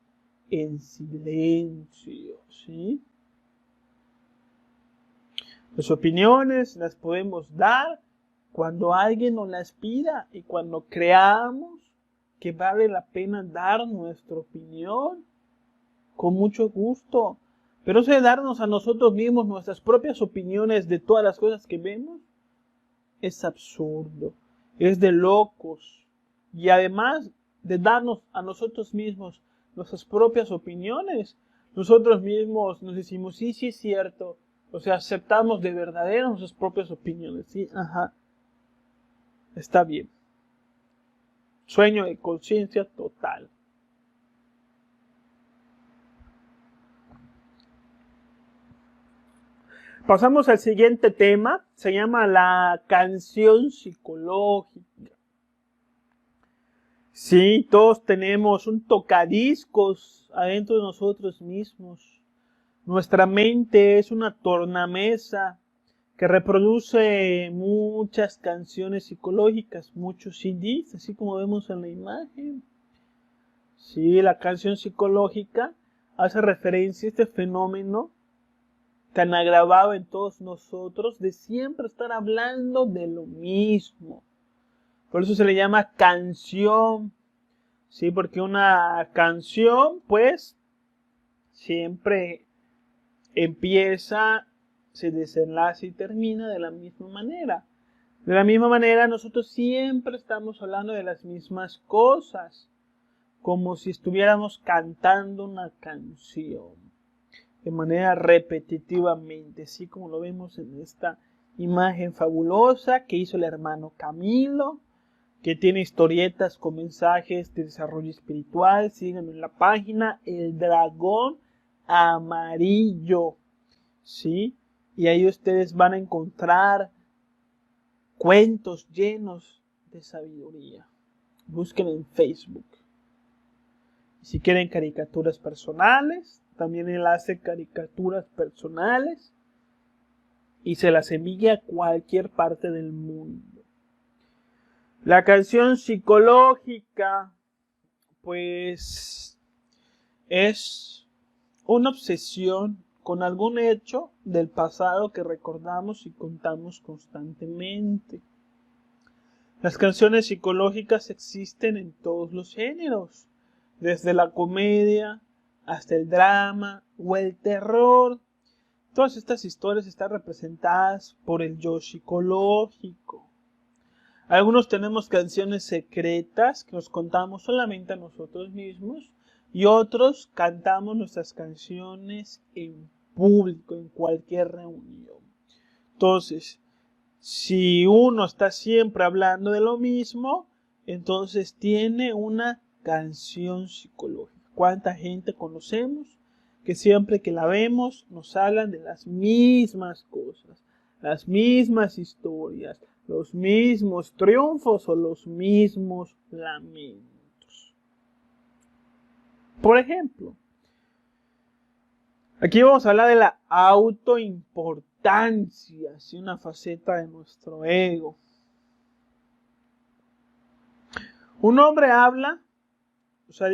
en silencio, ¿sí? Las opiniones las podemos dar cuando alguien nos las pida y cuando creamos que vale la pena dar nuestra opinión, con mucho gusto. Pero eso de darnos a nosotros mismos nuestras propias opiniones de todas las cosas que vemos es absurdo, es de locos. Y además de darnos a nosotros mismos nuestras propias opiniones, nosotros mismos nos decimos, sí es cierto. O sea, aceptamos de verdadero nuestras propias opiniones. Sí, ajá. Está bien. Sueño de conciencia total. Pasamos al siguiente tema. Se llama la canción psicológica. Sí, todos tenemos un tocadiscos adentro de nosotros mismos. Nuestra mente es una tornamesa que reproduce muchas canciones psicológicas, muchos CDs, así como vemos en la imagen. Sí, la canción psicológica hace referencia a este fenómeno tan agravado en todos nosotros de siempre estar hablando de lo mismo. Por eso se le llama canción. Sí, porque una canción, pues, siempre empieza, se desenlaza y termina de la misma manera. De la misma manera, nosotros siempre estamos hablando de las mismas cosas, como si estuviéramos cantando una canción. de manera repetitivamente, así como lo vemos en esta imagen fabulosa que hizo el hermano Camilo, que tiene historietas con mensajes de desarrollo espiritual. Síganme en la página El Dragón Amarillo, ¿sí? Y ahí ustedes van a encontrar cuentos llenos de sabiduría. Busquen en Facebook. Si quieren caricaturas personales, también él hace caricaturas personales y se las envía a cualquier parte del mundo. La canción psicológica, pues, es una obsesión con algún hecho del pasado que recordamos y contamos constantemente. Las canciones psicológicas existen en todos los géneros, desde la comedia hasta el drama o el terror. Todas estas historias están representadas por el yo psicológico. Algunos tenemos canciones secretas que nos contamos solamente a nosotros mismos y otros cantamos nuestras canciones en público, en cualquier reunión. Entonces, si uno está siempre hablando de lo mismo, entonces tiene una canción psicológica. ¿Cuánta gente conocemos que siempre que la vemos nos hablan de las mismas cosas, las mismas historias, los mismos triunfos o los mismos lamentos? Por ejemplo, aquí vamos a hablar de la autoimportancia, ¿sí? Una faceta de nuestro ego. Un hombre habla, o sea,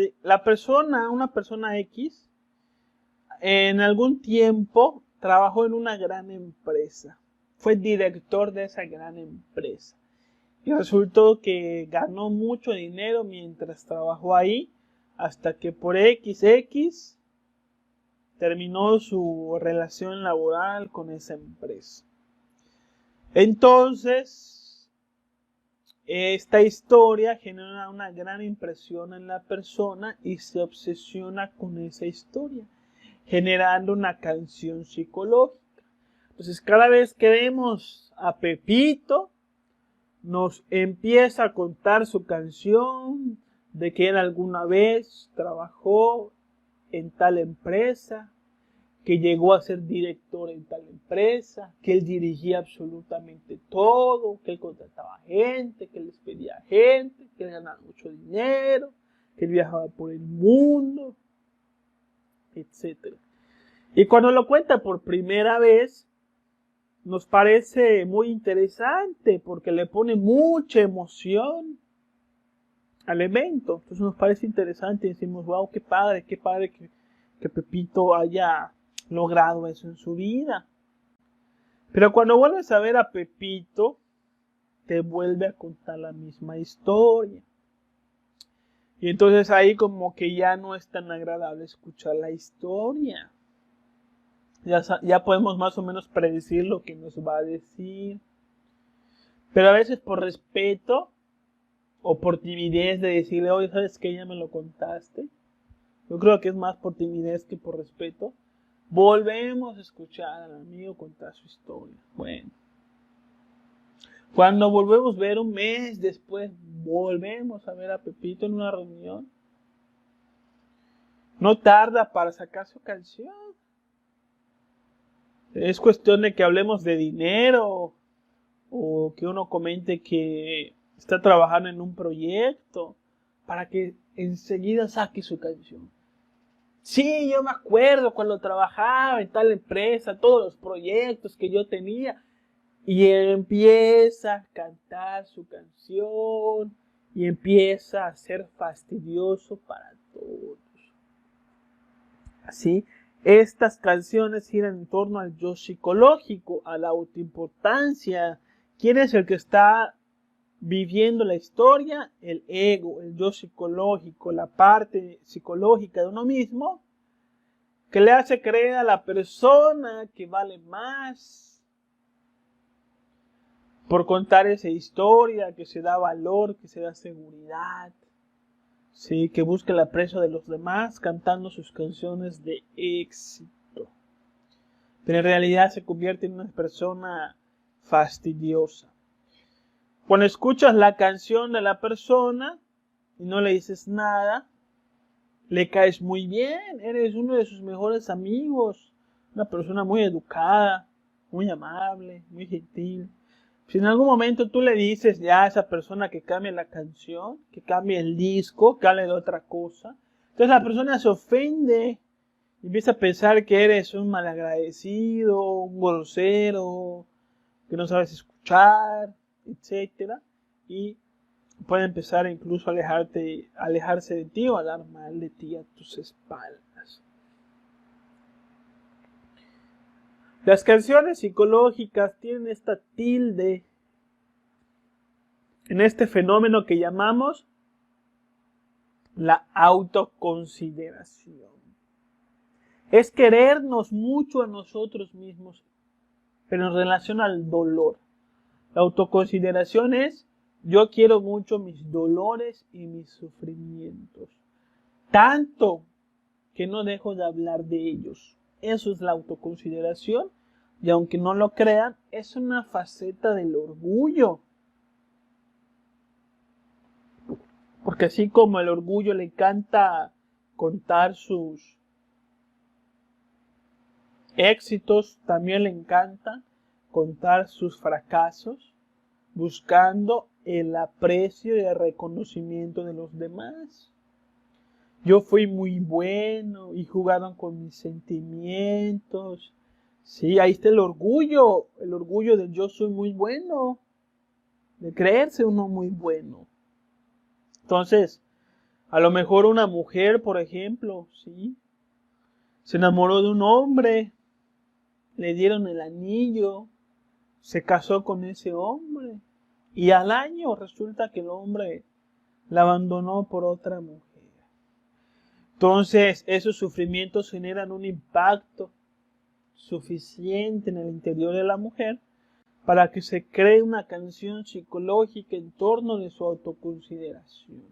una persona X, en algún tiempo trabajó en una gran empresa. Fue director de esa gran empresa. Y resultó que ganó mucho dinero mientras trabajó ahí, hasta que por XX terminó su relación laboral con esa empresa. Entonces, esta historia genera una gran impresión en la persona y se obsesiona con esa historia, generando una canción psicológica. Entonces, cada vez que vemos a Pepito, nos empieza a contar su canción de que él alguna vez trabajó en tal empresa, que llegó a ser director en tal empresa, que él dirigía absolutamente todo, que él contrataba gente, que él les pedía gente, que él ganaba mucho dinero, que él viajaba por el mundo, etc. Y cuando lo cuenta por primera vez, nos parece muy interesante porque le pone mucha emoción al evento. Entonces nos parece interesante y decimos, wow, qué padre que Pepito haya logrado eso en su vida. Pero cuando vuelves a ver a Pepito, te vuelve a contar la misma historia. Y entonces ahí como que ya no es tan agradable escuchar la historia. Ya podemos más o menos predecir lo que nos va a decir. Pero a veces por respeto o por timidez de decirle, oye, ¿sabes qué? Ya me lo contaste. Yo creo que es más por timidez que por respeto. Volvemos a escuchar al amigo contar su historia. Bueno. Cuando volvemos a ver un mes después, volvemos a ver a Pepito en una reunión. No tarda para sacar su canción. Es cuestión de que hablemos de dinero o que uno comente que está trabajando en un proyecto para que enseguida saque su canción. Sí, yo me acuerdo cuando trabajaba en tal empresa, todos los proyectos que yo tenía. Y empieza a cantar su canción y empieza a ser fastidioso para todos. Así, estas canciones giran en torno al yo psicológico, a la autoimportancia. ¿Quién es el que está viviendo la historia? El ego, el yo psicológico, la parte psicológica de uno mismo, que le hace creer a la persona que vale más por contar esa historia, que se da valor, que se da seguridad, ¿sí? Que busca el aprecio de los demás cantando sus canciones de éxito. pero en realidad se convierte en una persona fastidiosa. Cuando escuchas la canción de la persona y no le dices nada, le caes muy bien, eres uno de sus mejores amigos, una persona muy educada, muy amable, muy gentil. Si en algún momento tú le dices ya a esa persona que cambie la canción, que cambie el disco, que hable de otra cosa, entonces la persona se ofende y empieza a pensar que eres un malagradecido, un grosero, que no sabes escuchar, etcétera, y puede empezar incluso a alejarse de ti o a hablar mal de ti a tus espaldas. Las canciones psicológicas tienen esta tilde en este fenómeno que llamamos la autoconsideración. Es querernos mucho a nosotros mismos, pero en relación al dolor. La autoconsideración es: yo quiero mucho mis dolores y mis sufrimientos, tanto que no dejo de hablar de ellos. Eso es la autoconsideración, y aunque no lo crean, es una faceta del orgullo. Porque así como el orgullo le encanta contar sus éxitos, también le encanta contar sus fracasos, buscando el aprecio y el reconocimiento de los demás. Yo fui muy bueno y jugaron con mis sentimientos. Sí, ahí está el orgullo de yo soy muy bueno, de creerse uno muy bueno. Entonces, a lo mejor una mujer, por ejemplo, sí, se enamoró de un hombre, le dieron el anillo, se casó con ese hombre y al año resulta que el hombre la abandonó por otra mujer. Entonces, esos sufrimientos generan un impacto suficiente en el interior de la mujer para que se cree una canción psicológica en torno de su autoconsideración.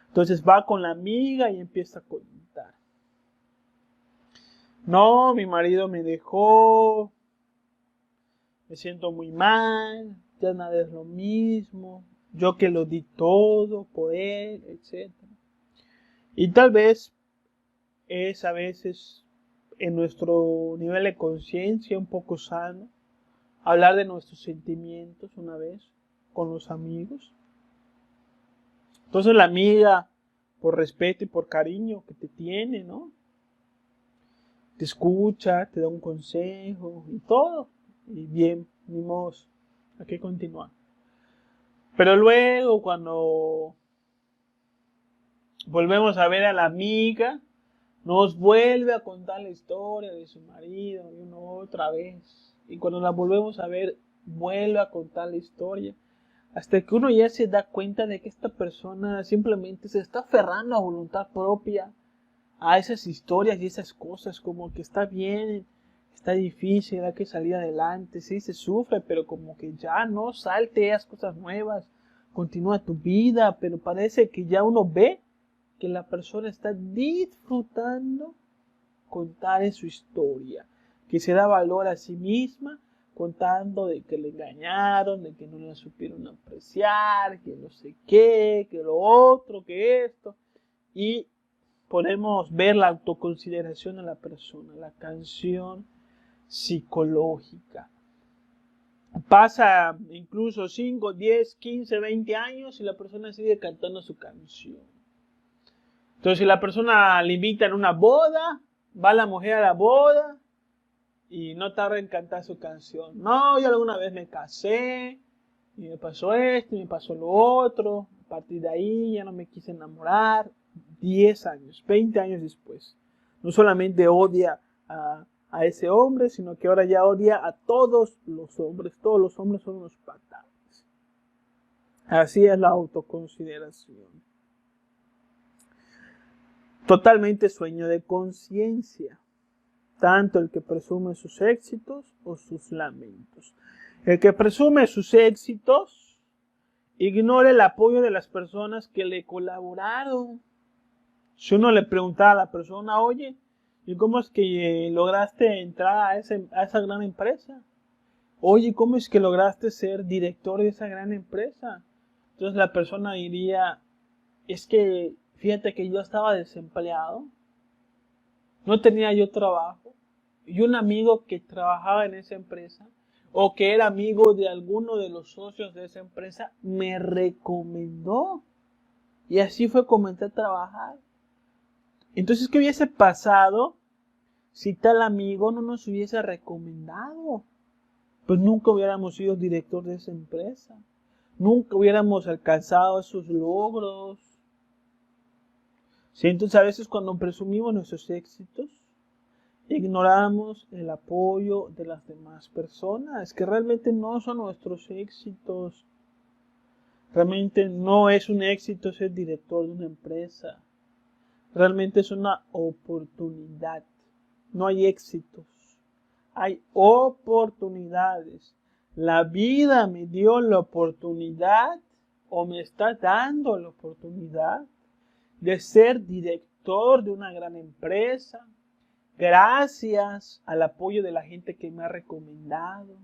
Entonces va con la amiga y empieza a contar. No, mi marido me dejó, me siento muy mal, ya nada es lo mismo, yo que lo di todo por él, etc. Y tal vez es a veces en nuestro nivel de conciencia un poco sano hablar de nuestros sentimientos una vez con los amigos. Entonces la amiga, por respeto y por cariño que te tiene, ¿no?, te escucha, te da un consejo y todo. Y bien, ni modo, hay que continuar. Pero luego cuando volvemos a ver a la amiga, nos vuelve a contar la historia de su marido y una otra vez. Y cuando la volvemos a ver, vuelve a contar la historia. Hasta que uno ya se da cuenta de que esta persona simplemente se está aferrando a voluntad propia a esas historias y esas cosas, como que está bien, está difícil, hay que salir adelante, sí se sufre, pero como que ya no salte esas cosas nuevas, continúa tu vida, pero parece que ya uno ve que la persona está disfrutando contar su historia, que se da valor a sí misma contando de que le engañaron, de que no la supieron apreciar, que no sé qué, que lo otro, que esto, y podemos ver la autoconsideración de la persona, la canción psicológica. Pasa incluso 5, 10, 15, 20 años y la persona sigue cantando su canción. Entonces, si la persona le invita a una boda, va la mujer a la boda y no tarda en cantar su canción. No, yo alguna vez me casé y me pasó esto y me pasó lo otro. A partir de ahí ya no me quise enamorar. 10 años, 20 años después. No solamente odia a ese hombre, sino que ahora ya odia a todos los hombres. Todos los hombres son unos patanes. Así es la autoconsideración. Totalmente sueño de conciencia. Tanto el que presume sus éxitos o sus lamentos. El que presume sus éxitos ignora el apoyo de las personas que le colaboraron. Si uno le preguntara a la persona, oye, ¿Y cómo es que lograste entrar a esa gran empresa? Oye, ¿cómo es que lograste ser director de esa gran empresa? Entonces la persona diría, es que fíjate que yo estaba desempleado, no tenía yo trabajo, y un amigo que trabajaba en esa empresa, o que era amigo de alguno de los socios de esa empresa, me recomendó. Y así fue como comencé a trabajar. Entonces, ¿qué hubiese pasado si tal amigo no nos hubiese recomendado? Pues nunca hubiéramos sido director de esa empresa. Nunca hubiéramos alcanzado esos logros. Sí, entonces a veces cuando presumimos nuestros éxitos, ignoramos el apoyo de las demás personas, que realmente no son nuestros éxitos. Realmente no es un éxito ser director de una empresa. Realmente es una oportunidad. No hay éxitos. Hay oportunidades. La vida me dio la oportunidad o me está dando la oportunidad de ser director de una gran empresa gracias al apoyo de la gente que me ha recomendado,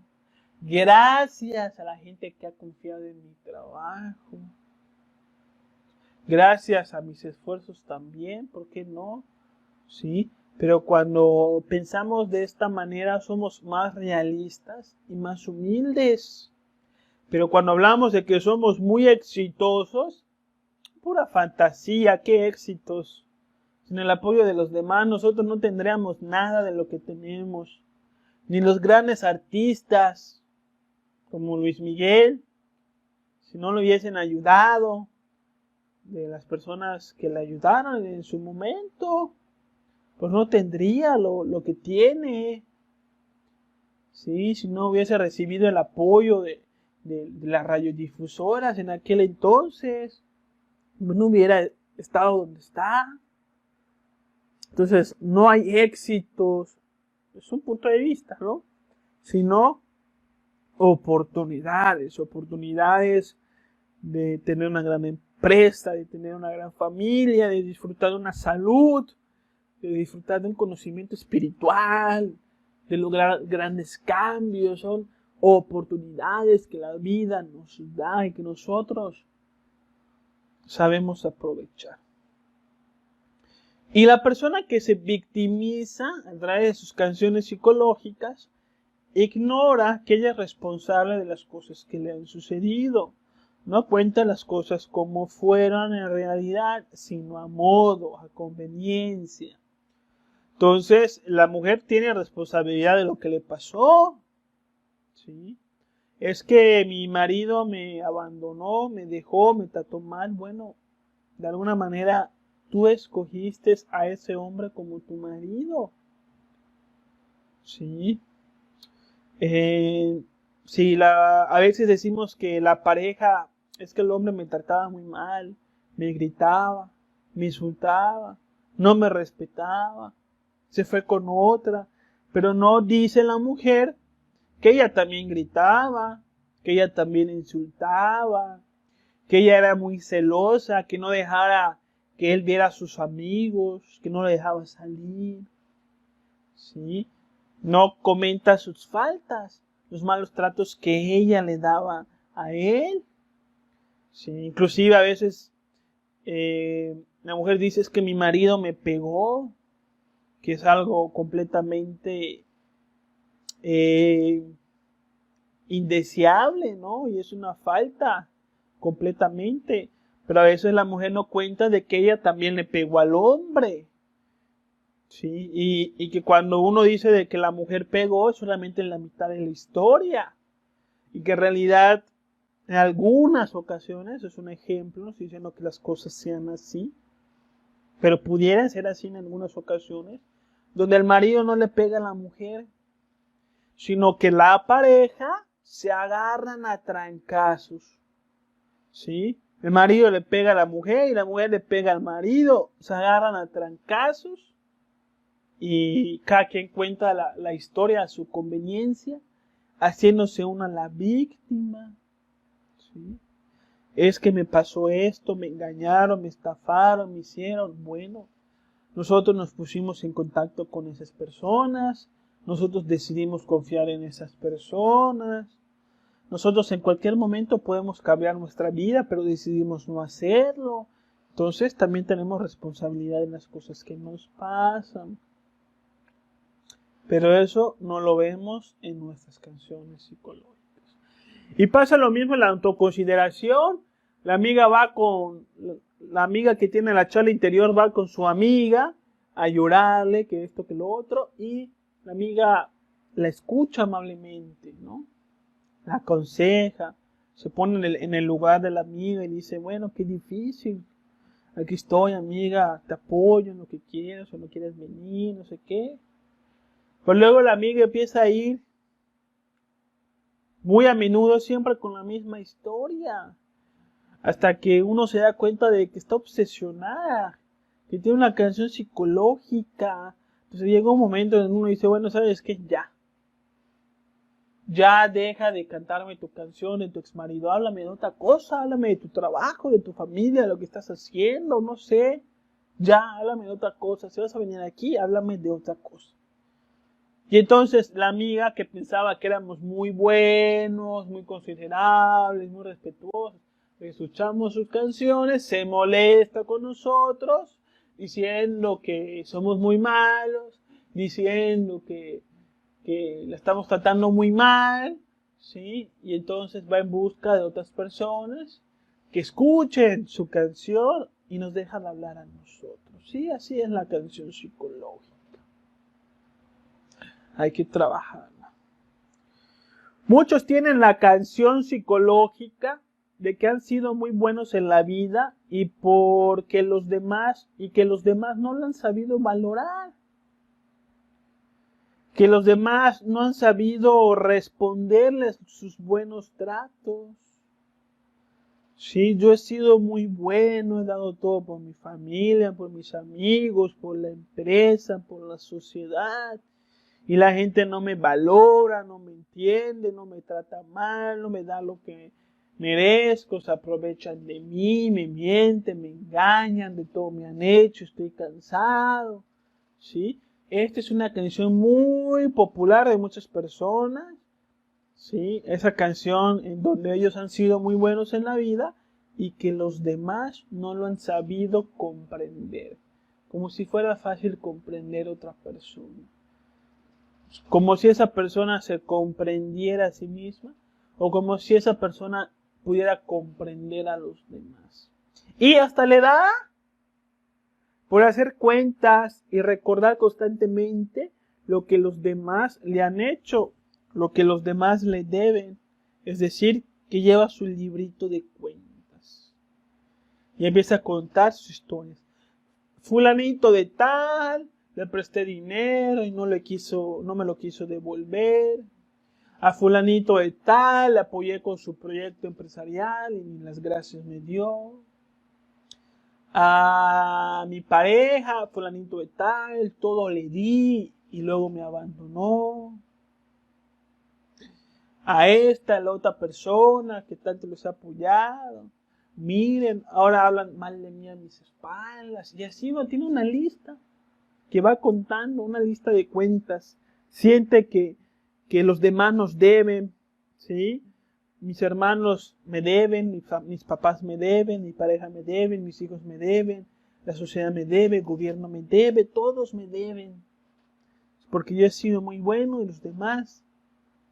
gracias a la gente que ha confiado en mi trabajo, gracias a mis esfuerzos también, ¿por qué no? Sí, pero cuando pensamos de esta manera somos más realistas y más humildes. Pero cuando hablamos de que somos muy exitosos, pura fantasía, qué éxitos. Sin el apoyo de los demás nosotros no tendríamos nada de lo que tenemos. Ni los grandes artistas como Luis Miguel, si no lo hubiesen ayudado, de las personas que le ayudaron en su momento, pues no tendría lo que tiene. ¿Sí? Si no hubiese recibido el apoyo de las radiodifusoras en aquel entonces, no hubiera estado donde está. Entonces, no hay éxitos, es un punto de vista, ¿no? Sino oportunidades de tener una gran empresa, de tener una gran familia, de disfrutar de una salud, de disfrutar de un conocimiento espiritual, de lograr grandes cambios. Son oportunidades que la vida nos da y que nosotros sabemos aprovechar. Y la persona que se victimiza a través de sus canciones psicológicas ignora que ella es responsable de las cosas que le han sucedido. No cuenta las cosas como fueron en realidad, sino a modo, a conveniencia. Entonces, la mujer tiene responsabilidad de lo que le pasó. ¿Sí? Es que mi marido me abandonó, me dejó, me trató mal. Bueno, de alguna manera tú escogiste a ese hombre como tu marido. ¿Sí? Sí, a veces decimos que la pareja, es que el hombre me trataba muy mal, me gritaba, me insultaba, no me respetaba, se fue con otra, pero no dice la mujer que ella también gritaba, que ella también insultaba, que ella era muy celosa, que no dejara que él viera a sus amigos, que no le dejaba salir, ¿sí? No comenta sus faltas, los malos tratos que ella le daba a él. Sí, inclusive a veces la mujer dice es que mi marido me pegó, que es algo completamente indeseable, ¿no? Y es una falta completamente. Pero a veces la mujer no cuenta de que ella también le pegó al hombre. Sí, y que cuando uno dice de que la mujer pegó es solamente en la mitad de la historia. Y que en realidad en algunas ocasiones, es un ejemplo, no estoy diciendo que las cosas sean así, pero pudieran ser así en algunas ocasiones, donde el marido no le pega a la mujer, sino que la pareja se agarran a trancazos. ¿Sí? El marido le pega a la mujer y la mujer le pega al marido, se agarran a trancazos y cada quien cuenta la historia a su conveniencia, haciéndose una la víctima. ¿Sí? Es que me pasó esto, me engañaron, me estafaron, me hicieron. Bueno, nosotros nos pusimos en contacto con esas personas, nosotros decidimos confiar en esas personas, nosotros en cualquier momento podemos cambiar nuestra vida, pero decidimos no hacerlo. Entonces también tenemos responsabilidad en las cosas que nos pasan. Pero eso no lo vemos en nuestras canciones psicológicas. Y pasa lo mismo en la autoconsideración. La amiga que tiene la charla interior va con su amiga a llorarle, que esto, que lo otro, y la amiga la escucha amablemente, ¿no? La aconseja, se pone en el lugar de la amiga y dice, bueno, qué difícil, aquí estoy, amiga, te apoyo en lo que quieras, o no quieres venir, no sé qué. Pero luego la amiga empieza a ir muy a menudo siempre con la misma historia, hasta que uno se da cuenta de que está obsesionada, que tiene una canción psicológica. Entonces llega un momento en que uno dice, bueno, ¿sabes qué? Ya deja de cantarme tu canción de tu exmarido, háblame de otra cosa, háblame de tu trabajo, de tu familia, de lo que estás haciendo, no sé. Ya, háblame de otra cosa. Si vas a venir aquí, háblame de otra cosa. Y entonces la amiga, que pensaba que éramos muy buenos, muy considerables, muy respetuosos, escuchamos sus canciones, se molesta con nosotros, diciendo que somos muy malos, diciendo que la estamos tratando muy mal, ¿sí? Y entonces va en busca de otras personas que escuchen su canción y nos dejan hablar a nosotros. Sí, así es la canción psicológica. Hay que trabajarla. Muchos tienen la canción psicológica de que han sido muy buenos en la vida y que los demás no lo han sabido valorar. Que los demás no han sabido responderles sus buenos tratos. Sí, yo he sido muy bueno, he dado todo por mi familia, por mis amigos, por la empresa, por la sociedad. Y la gente no me valora, no me entiende, no me trata mal, no me da lo que merezco, se aprovechan de mí, me mienten, me engañan, de todo me han hecho, estoy cansado. ¿Sí? Esta es una canción muy popular de muchas personas, ¿sí? Esa canción en donde ellos han sido muy buenos en la vida y que los demás no lo han sabido comprender, como si fuera fácil comprender a otra persona, como si esa persona se comprendiera a sí misma o como si esa persona pudiera comprender a los demás. Y hasta le da por hacer cuentas y recordar constantemente lo que los demás le han hecho, lo que los demás le deben. Es decir, que lleva su librito de cuentas. Y empieza a contar sus historias. Fulanito de tal, le presté dinero y no me lo quiso devolver. A fulanito de tal, le apoyé con su proyecto empresarial y ni las gracias me dio. A mi pareja, fulanito de tal, todo le di y luego me abandonó. A la otra persona que tanto les ha apoyado. Miren, ahora hablan mal de mí a mis espaldas. Y así uno tiene una lista que va contando, una lista de cuentas. Siente que los demás nos deben, ¿sí? Mis hermanos me deben, mis papás me deben, mi pareja me deben, mis hijos me deben, la sociedad me debe, el gobierno me debe, todos me deben. Porque yo he sido muy bueno y los demás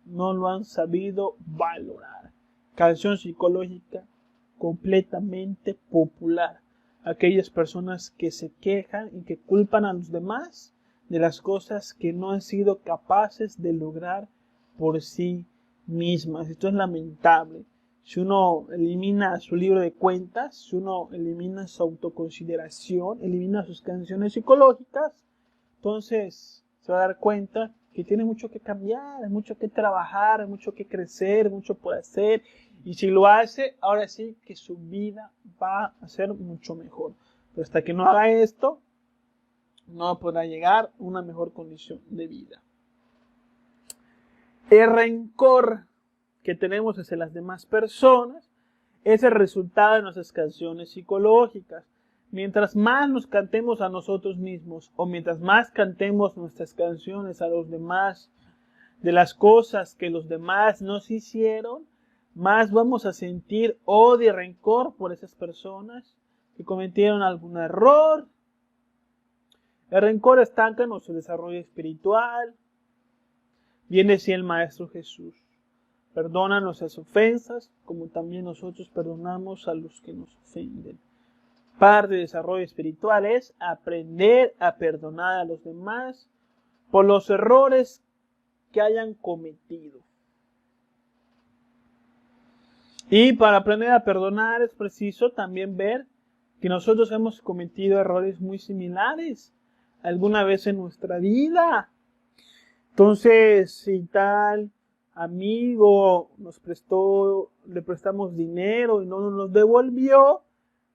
no lo han sabido valorar. Canción psicológica completamente popular. Aquellas personas que se quejan y que culpan a los demás de las cosas que no han sido capaces de lograr por sí mismas. Esto es lamentable. Si uno elimina su libro de cuentas, si uno elimina su autoconsideración, elimina sus canciones psicológicas, entonces se va a dar cuenta que tiene mucho que cambiar, mucho que trabajar, mucho que crecer, mucho por hacer. Y si lo hace, ahora sí que su vida va a ser mucho mejor. Pero hasta que no haga esto, no podrá llegar a una mejor condición de vida. El rencor que tenemos hacia las demás personas es el resultado de nuestras canciones psicológicas. mientras más nos cantemos a nosotros mismos, o mientras más cantemos nuestras canciones a los demás, de las cosas que los demás nos hicieron, más vamos a sentir odio y rencor por esas personas que cometieron algún error. El rencor estanca nuestro desarrollo espiritual. Bien decía el Maestro Jesús: perdona nuestras ofensas, como también nosotros perdonamos a los que nos ofenden. Parte del desarrollo espiritual es aprender a perdonar a los demás por los errores que hayan cometido. Y para aprender a perdonar es preciso también ver que nosotros hemos cometido errores muy similares alguna vez en nuestra vida. Entonces, si tal amigo le prestamos dinero y no nos devolvió,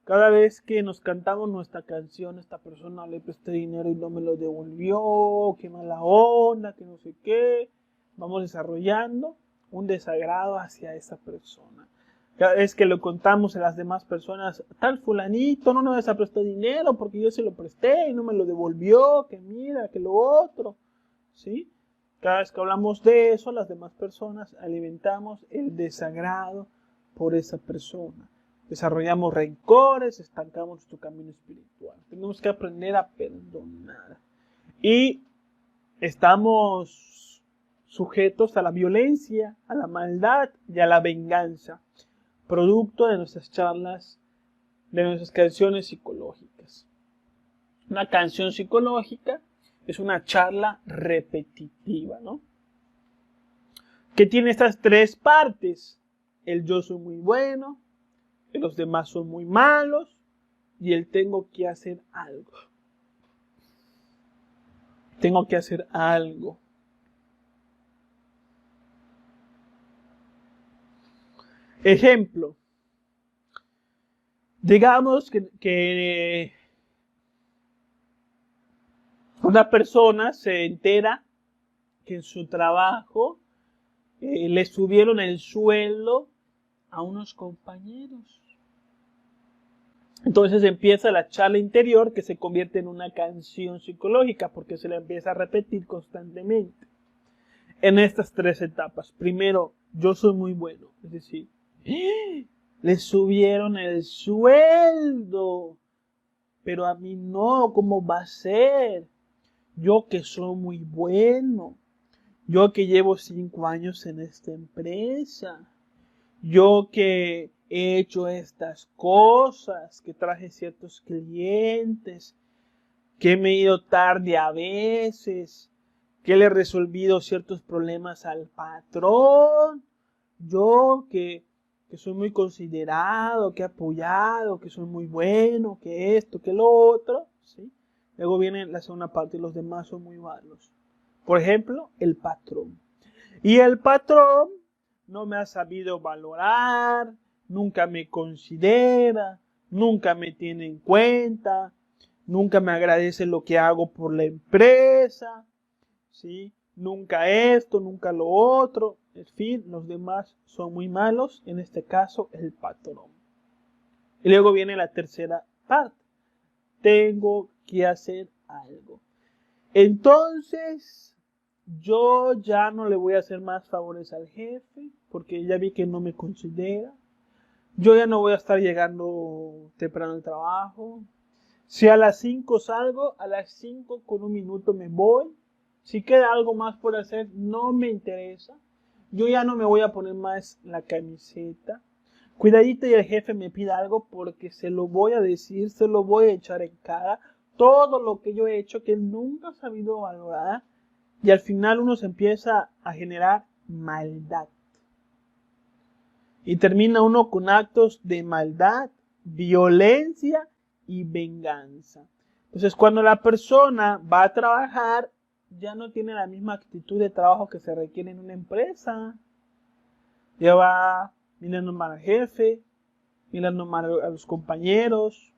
cada vez que nos cantamos nuestra canción, esta persona le presté dinero y no me lo devolvió, qué mala onda, que no sé qué, vamos desarrollando un desagrado hacia esa persona. Cada vez que lo contamos a las demás personas, tal fulanito no nos prestó dinero porque yo se lo presté y no me lo devolvió, que mira, que lo otro, ¿sí? Cada vez que hablamos de eso, las demás personas alimentamos el desagrado por esa persona. Desarrollamos rencores, estancamos nuestro camino espiritual. Tenemos que aprender a perdonar. Y estamos sujetos a la violencia, a la maldad y a la venganza, producto de nuestras charlas, de nuestras canciones psicológicas. Una canción psicológica es una charla repetitiva, ¿no? Que tiene estas tres partes: el yo soy muy bueno, los demás son muy malos y el tengo que hacer algo. Tengo que hacer algo. Ejemplo. Digamos que una persona se entera que en su trabajo le subieron el sueldo a unos compañeros. Entonces empieza la charla interior, que se convierte en una canción psicológica porque se la empieza a repetir constantemente en estas tres etapas. Primero, yo soy muy bueno, es decir, le subieron el sueldo, pero a mí no, ¿cómo va a ser? Yo que soy muy bueno, yo que llevo 5 años en esta empresa, yo que he hecho estas cosas, que traje ciertos clientes, que me he ido tarde a veces, que le he resolvido ciertos problemas al patrón, yo que soy muy considerado, que he apoyado, que soy muy bueno, que esto, que lo otro, ¿sí? Luego viene la segunda parte: los demás son muy malos. Por ejemplo, el patrón. Y el patrón no me ha sabido valorar, nunca me considera, nunca me tiene en cuenta, nunca me agradece lo que hago por la empresa, ¿sí? Nunca esto, nunca lo otro. En fin, los demás son muy malos, en este caso el patrón. Y luego viene la tercera parte: tengo que hacer algo. Entonces, yo ya no le voy a hacer más favores al jefe, porque ya vi que no me considera. Yo ya no voy a estar llegando temprano al trabajo. Si a las 5 salgo, a las 5 con 1 minuto me voy. Si queda algo más por hacer, no me interesa. Yo ya no me voy a poner más la camiseta. Cuidadito y el jefe me pida algo, porque se lo voy a decir, se lo voy a echar en cara. Todo lo que yo he hecho que él nunca ha sabido valorar. Y al final uno se empieza a generar maldad. Y termina uno con actos de maldad, violencia y venganza. Entonces, cuando la persona va a trabajar, ya no tiene la misma actitud de trabajo que se requiere en una empresa. Ya va mirando mal al jefe, mirando mal a los compañeros.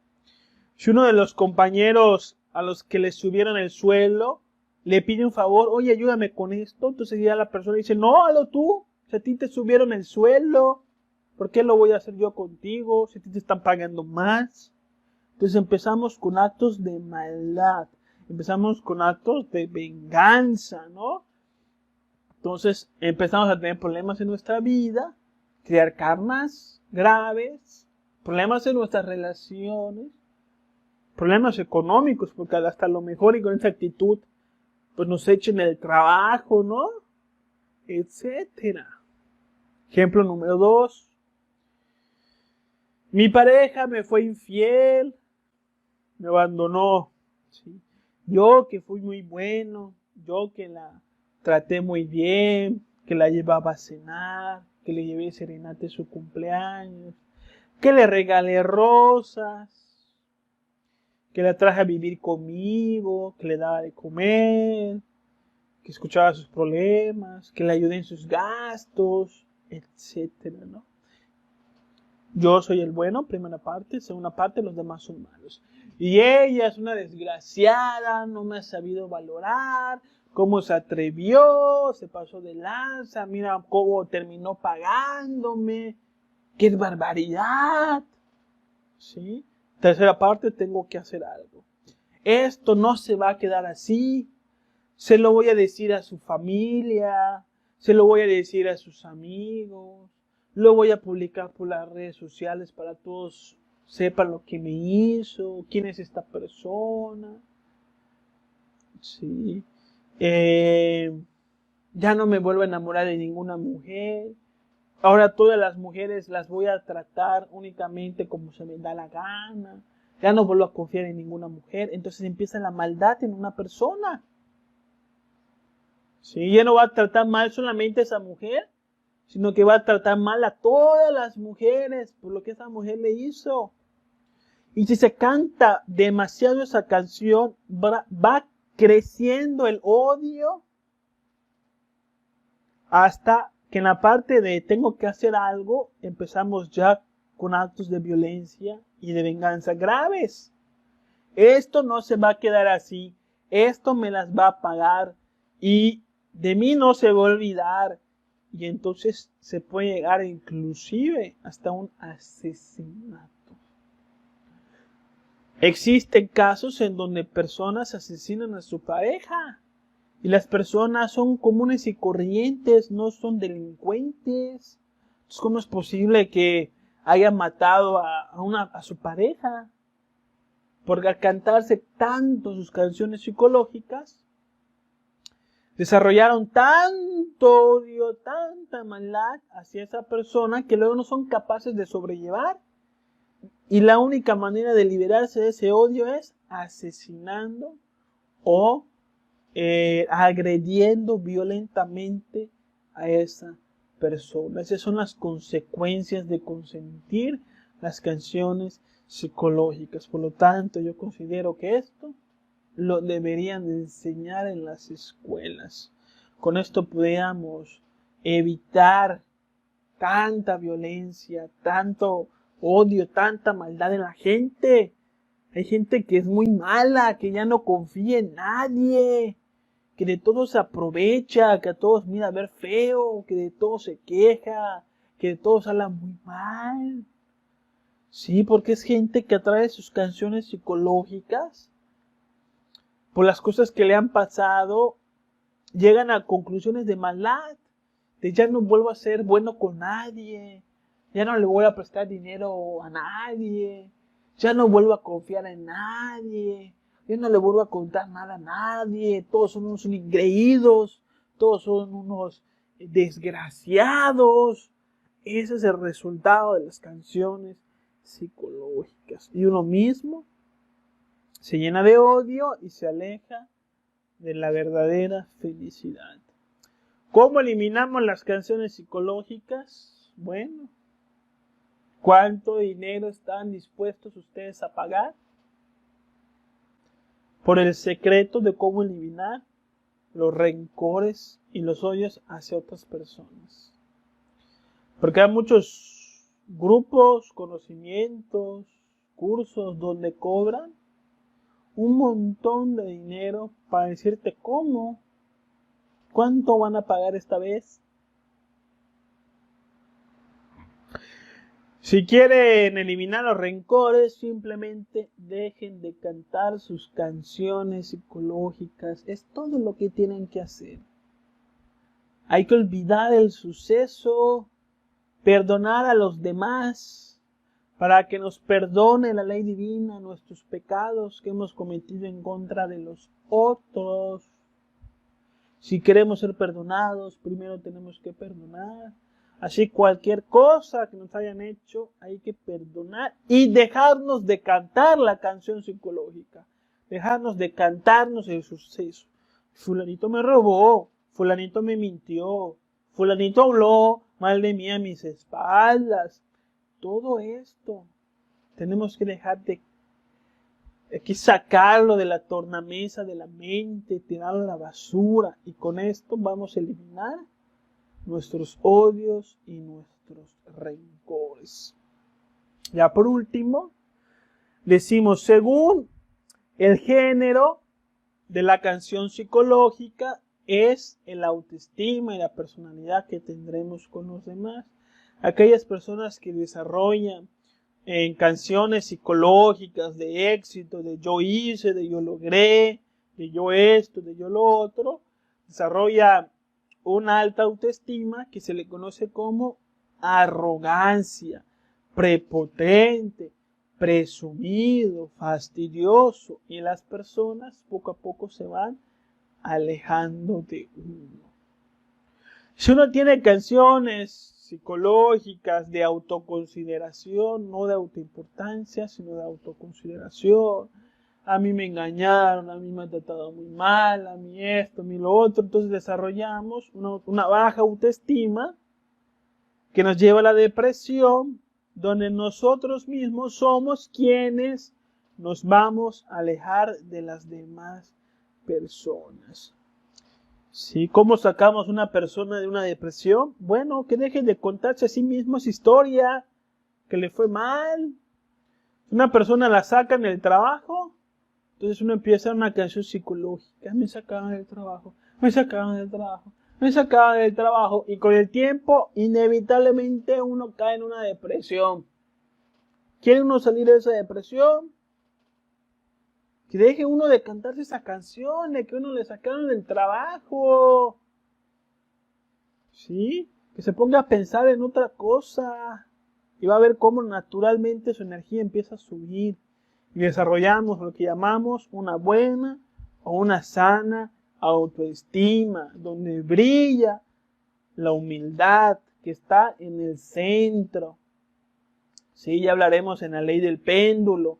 Si uno de los compañeros a los que les subieron el sueldo le pide un favor: oye, ayúdame con esto, entonces ya la persona dice: no, hazlo tú, si a ti te subieron el sueldo, ¿por qué lo voy a hacer yo contigo? Si a ti te están pagando más. Entonces empezamos con actos de maldad, empezamos con actos de venganza, ¿no? Entonces empezamos a tener problemas en nuestra vida, crear karmas graves, problemas en nuestras relaciones, problemas económicos, porque hasta lo mejor y con esa actitud, pues nos echen el trabajo, ¿no? Etcétera. Ejemplo número 2. Mi pareja me fue infiel, me abandonó. ¿Sí? Yo que fui muy bueno, yo que la traté muy bien, que la llevaba a cenar, que le llevé serenata en su cumpleaños, que le regalé rosas, que la traje a vivir conmigo, que le daba de comer, que escuchaba sus problemas, que le ayudé en sus gastos, etcétera, ¿no? Yo soy el bueno, primera parte, segunda parte, los demás son malos. Y ella es una desgraciada, no me ha sabido valorar, cómo se atrevió, se pasó de lanza, mira cómo terminó pagándome, qué barbaridad. ¿Sí? Tercera parte, tengo que hacer algo. Esto no se va a quedar así, se lo voy a decir a su familia, se lo voy a decir a sus amigos, lo voy a publicar por las redes sociales para todos sepan lo que me hizo, quién es esta persona. Sí. Ya no me vuelvo a enamorar de ninguna mujer. Ahora todas las mujeres las voy a tratar únicamente como se me da la gana. Ya no vuelvo a confiar en ninguna mujer. Entonces empieza la maldad en una persona. Sí, ya no va a tratar mal solamente a esa mujer, sino que va a tratar mal a todas las mujeres por lo que esa mujer le hizo. Y si se canta demasiado esa canción, va creciendo el odio hasta que en la parte de tengo que hacer algo, empezamos ya con actos de violencia y de venganza graves. Esto no se va a quedar así, esto me las va a pagar y de mí no se va a olvidar. Y entonces se puede llegar inclusive hasta un asesinato. Existen casos en donde personas asesinan a su pareja. Y las personas son comunes y corrientes, no son delincuentes. Entonces, ¿cómo es posible que haya matado a su pareja? Porque al cantarse tanto sus canciones psicológicas, desarrollaron tanto odio, tanta maldad hacia esa persona que luego no son capaces de sobrellevar. Y la única manera de liberarse de ese odio es asesinando o agrediendo violentamente a esa persona. Esas son las consecuencias de consentir las canciones psicológicas. Por lo tanto, yo considero que esto lo deberían de enseñar en las escuelas. Con esto podríamos evitar tanta violencia, tanto odio, tanta maldad en la gente. Hay gente que es muy mala, que ya no confía en nadie, que de todo se aprovecha, que a todos mira a ver feo, que de todo se queja, que de todos habla muy mal. Sí, porque es gente que a través de sus canciones psicológicas, por las cosas que le han pasado, llegan a conclusiones de maldad, de ya no vuelvo a ser bueno con nadie, ya no le voy a prestar dinero a nadie, ya no vuelvo a confiar en nadie, ya no le vuelvo a contar nada a nadie, todos son unos ingreídos, todos son unos desgraciados. Ese es el resultado de las canciones psicológicas. Y uno mismo se llena de odio y se aleja de la verdadera felicidad. ¿Cómo eliminamos las canciones psicológicas? Bueno, ¿cuánto dinero están dispuestos ustedes a pagar por el secreto de cómo eliminar los rencores y los odios hacia otras personas? Porque hay muchos grupos, conocimientos, cursos donde cobran un montón de dinero para decirte cómo, cuánto van a pagar esta vez. Si quieren eliminar los rencores, simplemente dejen de cantar sus canciones psicológicas. Es todo lo que tienen que hacer. Hay que olvidar el suceso, perdonar a los demás, para que nos perdone la ley divina nuestros pecados que hemos cometido en contra de los otros. Si queremos ser perdonados, primero tenemos que perdonar. Así cualquier cosa que nos hayan hecho, hay que perdonar y dejarnos de cantar la canción psicológica. Dejarnos de cantarnos el suceso. Fulanito me robó, fulanito me mintió, fulanito habló mal de mí a mis espaldas. Todo esto tenemos que dejar de... Hay que sacarlo de la tornamesa de la mente, tirarlo a la basura. Y con esto vamos a eliminar nuestros odios y nuestros rencores. Ya por último, decimos, según el género de la canción psicológica, es el autoestima y la personalidad que tendremos con los demás. Aquellas personas que desarrollan en canciones psicológicas de éxito, de yo hice, de yo logré, de yo esto, de yo lo otro, desarrolla una alta autoestima que se le conoce como arrogancia, prepotente, presumido, fastidioso, y las personas poco a poco se van alejando de uno. Si uno tiene canciones psicológicas de autoconsideración, no de autoimportancia, sino de autoconsideración, a mí me engañaron, a mí me han tratado muy mal, a mí esto, a mí lo otro, entonces desarrollamos una baja autoestima que nos lleva a la depresión, donde nosotros mismos somos quienes nos vamos a alejar de las demás personas. ¿Sí? ¿Cómo sacamos a una persona de una depresión? Bueno, que deje de contarse a sí mismo esa historia, que le fue mal. Una persona la saca en el trabajo, entonces uno empieza una canción psicológica. Me sacaban del trabajo, me sacaban del trabajo, me sacaban del trabajo. Y con el tiempo, inevitablemente, uno cae en una depresión. ¿Quiere uno salir de esa depresión? Que deje uno de cantarse esa canción, de que uno le sacaron del trabajo. ¿Sí? Que se ponga a pensar en otra cosa. Y va a ver cómo naturalmente su energía empieza a subir. Y desarrollamos lo que llamamos una buena o una sana autoestima, donde brilla la humildad que está en el centro. Sí, ya hablaremos en la ley del péndulo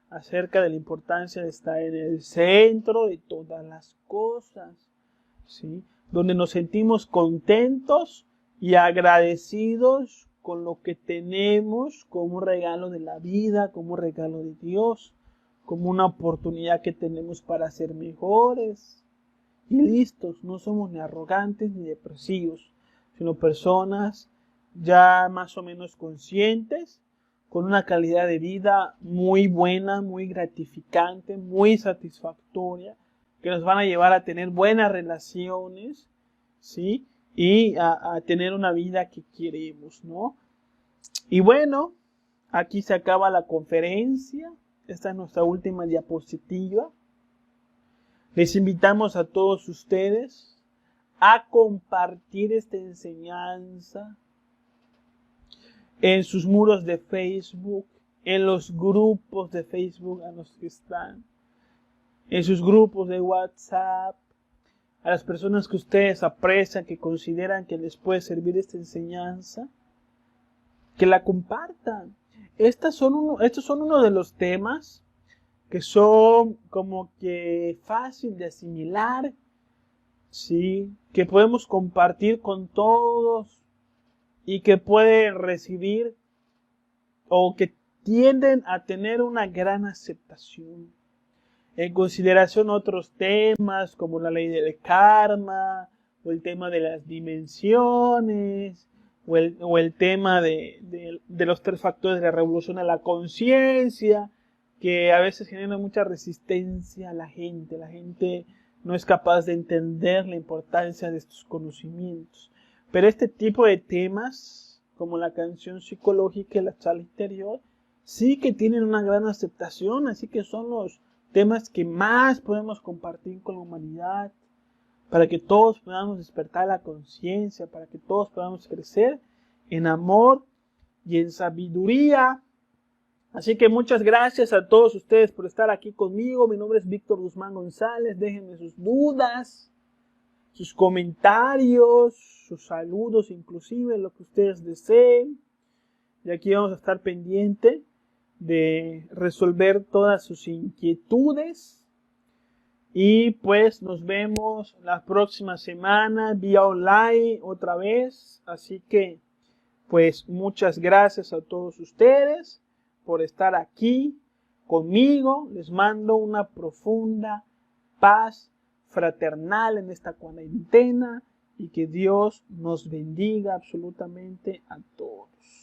acerca de la importancia de estar en el centro de todas las cosas, ¿sí? Donde nos sentimos contentos y agradecidos con lo que tenemos como un regalo de la vida, como un regalo de Dios, como una oportunidad que tenemos para ser mejores y listos. No somos ni arrogantes ni depresivos, sino personas ya más o menos conscientes, con una calidad de vida muy buena, muy gratificante, muy satisfactoria, que nos van a llevar a tener buenas relaciones, ¿sí? Y a tener una vida que queremos, ¿no? Y bueno, aquí se acaba la conferencia. Esta es nuestra última diapositiva. Les invitamos a todos ustedes a compartir esta enseñanza en sus muros de Facebook, en los grupos de Facebook a los que están, en sus grupos de WhatsApp, a las personas que ustedes aprecian, que consideran que les puede servir esta enseñanza, que la compartan. Estos son uno de los temas que son como que fácil de asimilar, ¿sí? Que podemos compartir con todos y que pueden recibir o que tienden a tener una gran aceptación. En consideración otros temas como la ley del karma, o el tema de las dimensiones, o el tema de los 3 factores de la revolución a la conciencia, que a veces generan mucha resistencia a la gente. La gente no es capaz de entender la importancia de estos conocimientos. Pero este tipo de temas como la canción psicológica y la charla interior, sí que tienen una gran aceptación, así que son los temas que más podemos compartir con la humanidad, para que todos podamos despertar la conciencia, para que todos podamos crecer en amor y en sabiduría. Así que muchas gracias a todos ustedes por estar aquí conmigo. Mi nombre es Víctor Guzmán González. Déjenme sus dudas, sus comentarios, sus saludos, inclusive lo que ustedes deseen. Y aquí vamos a estar pendientes de resolver todas sus inquietudes. Y pues nos vemos la próxima semana vía online otra vez. Así que pues muchas gracias a todos ustedes por estar aquí conmigo. Les mando una profunda paz fraternal en esta cuarentena y que Dios nos bendiga absolutamente a todos.